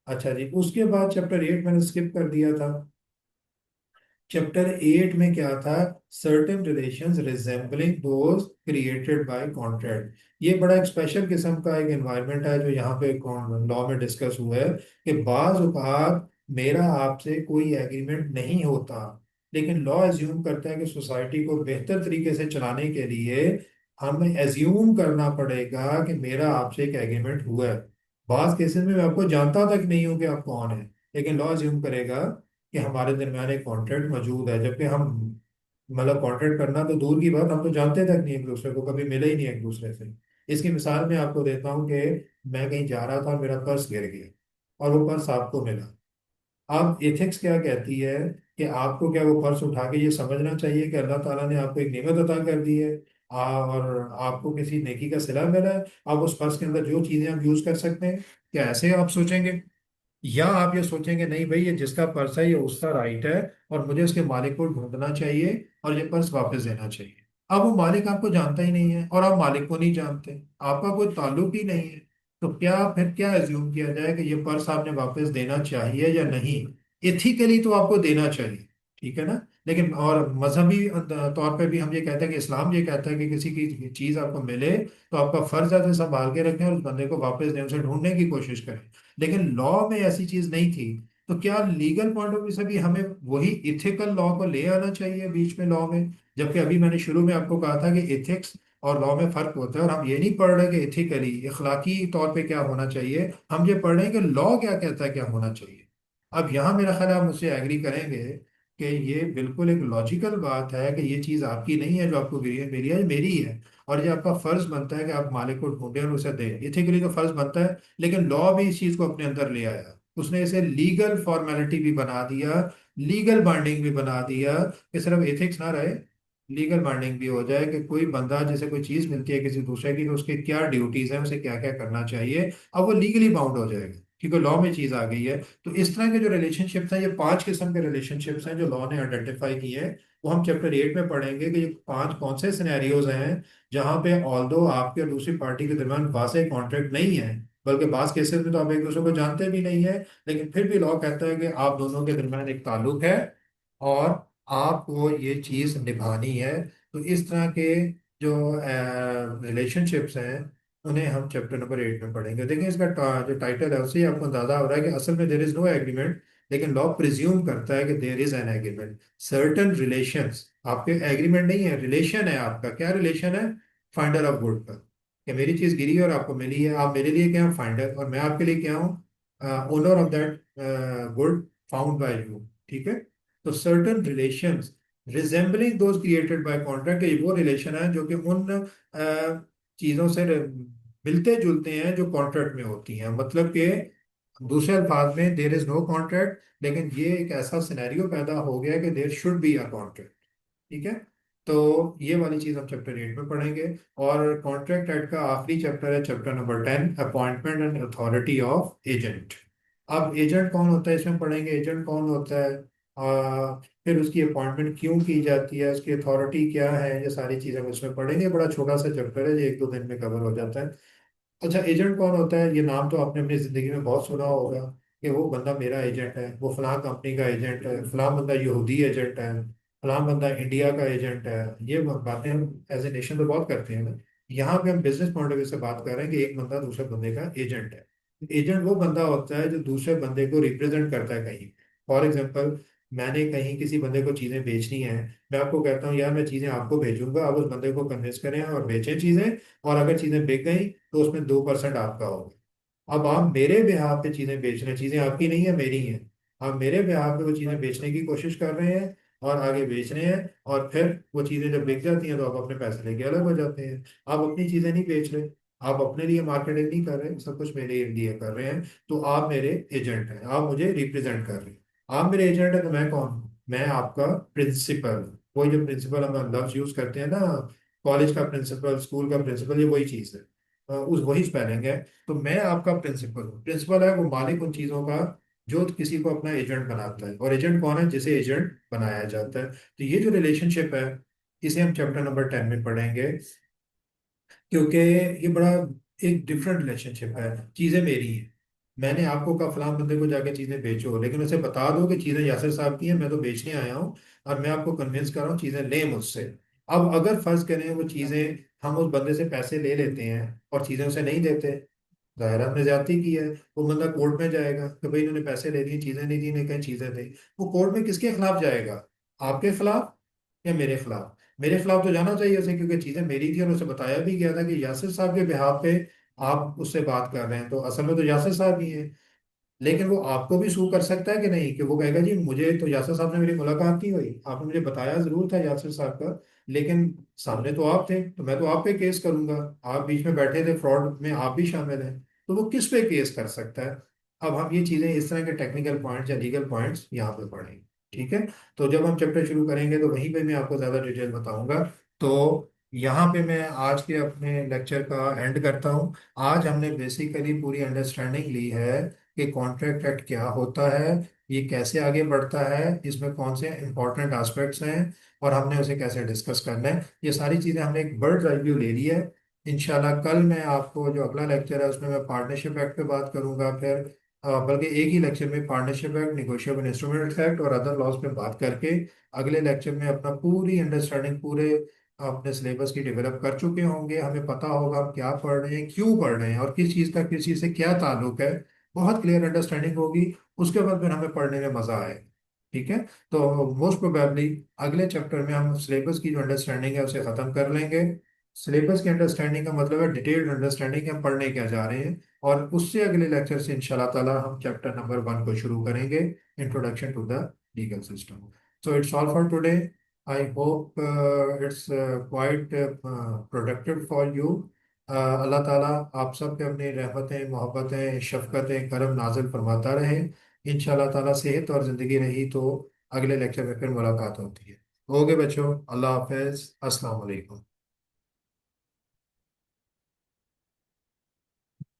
अच्छा जी, उसके बाद चैप्टर 8 मैंने स्किप कर दिया था। चैप्टर 8 में क्या था, certain relations resembling those created by contract. ये बड़ा एक स्पेशल किस्म का एक एनवायरनमेंट है जो यहाँ पे लॉ में डिस्कस हुआ है कि बाज औक़ात मेरा आपसे कोई एग्रीमेंट नहीं होता, लेकिन लॉ एज्यूम करता है कि सोसाइटी को बेहतर तरीके से चलाने के लिए हमें एज्यूम करना पड़ेगा कि मेरा आपसे एक एग्रीमेंट हुआ है। बाज केसेस में मैं आपको जानता तक नहीं हूँ कि आप कौन है, लेकिन लॉ एज्यूम करेगा कि हमारे दरमियान एक कॉन्ट्रैक्ट मौजूद है, जबकि हम, मतलब कॉन्ट्रैक्ट करना तो दूर की बात, हम तो जानते तक नहीं एक दूसरे को, कभी मिले ही नहीं एक दूसरे से। इसकी मिसाल मैं आपको देता हूँ कि मैं कहीं जा रहा था और मेरा पर्स गिर गया और वो पर्स आपको मिला। अब एथिक्स क्या कहती है कि आपको क्या वो पर्स उठा के ये समझना चाहिए कि अल्लाह ताला ने आपको एक नेमत अता कर दी है, और आपको किसी नेकी का सिला मिला है, आप उस पर्स के अंदर जो चीजें आप यूज कर सकते हैं, क्या ऐसे आप सोचेंगे? या आप ये सोचेंगे नहीं भाई ये जिसका पर्स है ये उसका राइट है, और मुझे उसके मालिक को ढूंढना चाहिए और ये पर्स वापस देना चाहिए। अब वो मालिक आपको जानता ही नहीं है और आप मालिक को नहीं जानते, आपका कोई ताल्लुक ही नहीं है, तो क्या फिर क्या एज्यूम किया जाए कि ये पर्स आपने वापस देना चाहिए या नहीं? एथिकली तो आपको देना चाहिए, ठीक है ना। लेकिन और मजहबी तौर पे भी हम ये कहते हैं कि इस्लाम ये कहता है कि किसी की चीज आपको मिले तो आपका फर्ज है उसे संभाल के रखें और उस बंदे को वापस दें, उसे ढूंढने की कोशिश करें। लेकिन लॉ में ऐसी चीज नहीं थी। तो क्या लीगल पॉइंट ऑफ व्यू से भी हमें वही इथिकल लॉ को ले आना चाहिए बीच में लॉ में? जबकि अभी मैंने शुरू में आपको कहा था कि एथिक्स और लॉ में फर्क होता है, और हम ये नहीं पढ़ रहे कि एथिकली इखलाकी तौर पे क्या होना चाहिए, हम ये पढ़ रहे हैं कि लॉ क्या कहता है क्या होना चाहिए। अब यहाँ मेरा ख्याल है आप मुझसे एग्री करेंगे कि ये बिल्कुल एक लॉजिकल बात है कि ये चीज़ आपकी नहीं है जो आपको मिली है, मेरी है, मेरी है। और ये आपका फर्ज बनता है कि आप मालिक को ढूंढें और उसे दें, इथिकली तो फर्ज बनता है, लेकिन लॉ भी इस चीज को अपने अंदर ले आया। उसने इसे लीगल फॉर्मेलिटी भी बना दिया, लीगल बाइंडिंग भी बना दिया, कि सिर्फ एथिक्स ना रहे, लीगल बाइंडिंग भी हो जाए कि कोई बंदा जैसे कोई चीज मिलती है किसी दूसरे की तो उसके क्या ड्यूटीज है, उसे क्या क्या करना चाहिए, अब वो लीगली बाउंड हो जाएगा क्योंकि लॉ में चीज आ गई है। तो इस तरह के जो रिलेशनशिप्स हैं, ये 5 किस्म के रिलेशनशिप्स हैं जो लॉ ने आइडेंटिफाई किए हैं। वो हम चैप्टर 8 में पढ़ेंगे कि ये 5 कौन से सिनेरियोज हैं जहां पे ऑल्दो आपके और दूसरी पार्टी के दरमियान वासे कॉन्ट्रैक्ट नहीं है, बल्कि बास केसेस में तो आप एक दूसरे को जानते भी नहीं है, लेकिन फिर भी लॉ कहता है कि आप दोनों के दरमियान एक ताल्लुक है और आपको ये चीज निभानी है। तो इस तरह के जो रिलेशनशिप्स हैं उन्हें हम चैप्टर नंबर 8 में पढ़ेंगे। देखिए इसका जो टाइटल है उससे ही आपको अंदाजा हो रहा है कि असल में देयर इज नो एग्रीमेंट, लेकिन लॉ प्रिज्यूम करता है कि there is an agreement. Certain relations, आपके एग्रीमेंट नहीं है, रिलेशन है। आपका क्या रिलेशन है? फाइंडर ऑफ गुड का, कि मेरी चीज गिरी है और आपको मिली है, आप मेरे लिए क्या हो? फाइंडर, और मैं आपके लिए क्या हूँ? Owner of that good found by you. ठीक है। तो certain relations resembling those created by contract, ये वो रिलेशन है जो कि उन चीजों से मिलते जुलते हैं जो कॉन्ट्रैक्ट में होती हैं। मतलब कि दूसरे अल्फाज में देर इज नो कॉन्ट्रैक्ट, लेकिन ये एक ऐसा सिनेरियो पैदा हो गया कि there should be a contract. ठीक है। तो ये वाली चीज हम चैप्टर 8 में पढ़ेंगे। और कॉन्ट्रैक्ट एक्ट का आखिरी चैप्टर है chapter number 10, appointment and authority of agent. अब एजेंट कौन होता है इसमें पढ़ेंगे, एजेंट कौन होता है, फिर उसकी अपॉइंटमेंट क्यों की जाती है, उसकी अथॉरिटी क्या है, ये सारी चीजें हम इसमें पढ़ेंगे। बड़ा छोटा सा चैप्टर है, ये 1-2 दिन में कवर हो जाता है। अच्छा, एजेंट कौन होता है? ये नाम तो आपने अपनी जिंदगी में बहुत सुना होगा कि वो बंदा मेरा एजेंट है, वो फलां कंपनी का एजेंट है, फलां बंदा यहूदी एजेंट है, फलां बंदा इंडिया का एजेंट है। ये बातें हम एज ए नेशन तो बहुत करते हैं ना। यहाँ पे हम बिजनेस पॉइंट ऑफ व्यू से बात कर रहे हैं कि एक बंदा दूसरे बंदे का एजेंट है। एजेंट वो बंदा होता है जो दूसरे बंदे को रिप्रेजेंट करता है कहीं। फॉर एग्जाम्पल, मैंने कहीं किसी बंदे को चीजें बेचनी है, मैं आपको कहता हूँ यार मैं चीजें आपको भेजूंगा, आप उस बंदे को कन्विंस करें और बेचें चीजें, और अगर चीजें बिक गई तो उसमें 2% आपका होगा। अब आप मेरे बिहाफ पे चीजें बेच रहे हैं, चीजें आपकी नहीं है मेरी हैं, आप मेरे बिहाफ पे वो चीजें बेचने की कोशिश कर रहे हैं और आगे बेच रहे हैं, और फिर वो चीजें जब बिक जाती हैं तो आप अपने पैसे लेके अलग हो जाते हैं। आप अपनी चीजें नहीं बेच रहे, आप अपने लिए मार्केटिंग नहीं कर रहे, सब कुछ मेरे लिए कर रहे हैं। तो आप मेरे एजेंट हैं, आप मुझे रिप्रेजेंट कर रहे हैं। आप मेरे एजेंट हैं तो मैं कौन हूँ? मैं आपका प्रिंसिपल। वही जो प्रिंसिपल हम लफ्ज यूज करते हैं ना, कॉलेज का प्रिंसिपल, स्कूल का प्रिंसिपल, ये वही चीज है। उस वही स्पेलिंग है। तो मैं आपका प्रिंसिपल हूँ। प्रिंसिपल है वो मालिक उन चीजों का जो किसी को अपना एजेंट बनाता है, और एजेंट कौन है? जिसे एजेंट बनाया जाता है। तो ये जो रिलेशनशिप है इसे हम चैप्टर नंबर 10 में पढ़ेंगे, क्योंकि ये बड़ा एक डिफरेंट रिलेशनशिप है। चीजें मेरी हैं, मैंने आपको कहा फलां बंदे को जाके चीजें बेचो, लेकिन उसे बता दो कि चीजें यासिर साहब की हैं, मैं तो बेचने आया हूँ, और मैं आपको कन्विंस कर रहा हूँ चीजें लें मुझसे। अब अगर फर्ज करें वो चीजें हम उस बंदे से पैसे ले लेते हैं और चीजें उसे नहीं देते, जाहिर है आपने ज्यादती की है। वो बंदा कोर्ट में जाएगा कि भाई इन्होंने पैसे ले दिए, चीजें नहीं दी, इन्हें कहीं चीजें दी। वो कोर्ट में किसके खिलाफ जाएगा? आपके खिलाफ या मेरे खिलाफ? मेरे खिलाफ तो जाना चाहिए उसे, क्योंकि चीजें मेरी थी और उसे बताया भी गया था कि यासिर साहब के बिहाफ पे आप उससे बात कर रहे हैं, तो असल में तो यासिर साहब ही हैं। लेकिन वो आपको भी सू कर सकता है कि नहीं, कि वो कहेगा जी मुझे तो यासिर साहब ने मेरी मुलाकात नहीं हुई, आपने मुझे बताया जरूर था यासिर साहब का, लेकिन सामने तो आप थे, तो मैं तो आप पे केस करूंगा, आप बीच में बैठे थे, फ्रॉड में आप भी शामिल हैं, तो वो किस पे केस कर सकता है? अब हम ये चीजें, इस तरह के टेक्निकल पॉइंट्स या लीगल पॉइंट्स यहाँ पे पढ़ेंगे। ठीक है। तो जब हम चैप्टर शुरू करेंगे तो वहीं पे मैं आपको ज्यादा डिटेल बताऊंगा। तो यहाँ पे मैं आज के अपने लेक्चर का एंड करता हूँ। आज हमने बेसिकली पूरी अंडरस्टैंडिंग ली है कि कॉन्ट्रैक्ट एक्ट क्या होता है, ये कैसे आगे बढ़ता है, इसमें कौन से इंपॉर्टेंट एस्पेक्ट्स हैं, और हमने उसे कैसे डिस्कस करना है। ये सारी चीज़ें हमने एक बर्ड रिव्यू ले ली है। इंशाल्लाह कल मैं आपको जो अगला लेक्चर है उसमें मैं पार्टनरशिप एक्ट पे बात करूंगा, फिर बल्कि एक ही लेक्चर में partnership act, negotiable instruments act और अदर लॉज पे बात करके अगले लेक्चर में अपना पूरी अंडरस्टैंडिंग पूरे अपने सिलेबस की डेवलप कर चुके होंगे, हमें पता होगा हम क्या पढ़ रहे हैं, क्यों पढ़ रहे हैं, और किस चीज़ का किस चीज़ से क्या ताल्लुक है। बहुत क्लियर अंडरस्टैंडिंग होगी, उसके बाद फिर हमें पढ़ने में मजा आएगा। ठीक है। तो मोस्ट प्रोबेबली अगले चैप्टर में हम सिलेबस की जो अंडरस्टैंडिंग है उसे खत्म कर लेंगे। सिलेबस की अंडरस्टैंडिंग का मतलब है डिटेल्ड अंडरस्टैंडिंग कि हम पढ़ने क्या जा रहे हैं, और उससे अगले लेक्चर से इंशाल्लाह ताला हम चैप्टर नंबर 1 को शुरू करेंगे, introduction to the legal system. So it's all for today. I hope it's quite productive for you. अल्लाह ताला आप सब पे अपनी रहमतें, मोहब्बतें, शफकतें, करम नाजिल फरमाता रहे। इंशाल्लाह ताला सेहत और ज़िंदगी रही तो अगले लेक्चर में फिर मुलाकात होती है। ओके बच्चों, अल्लाह हाफिज़, अस्सलाम वालेकुम।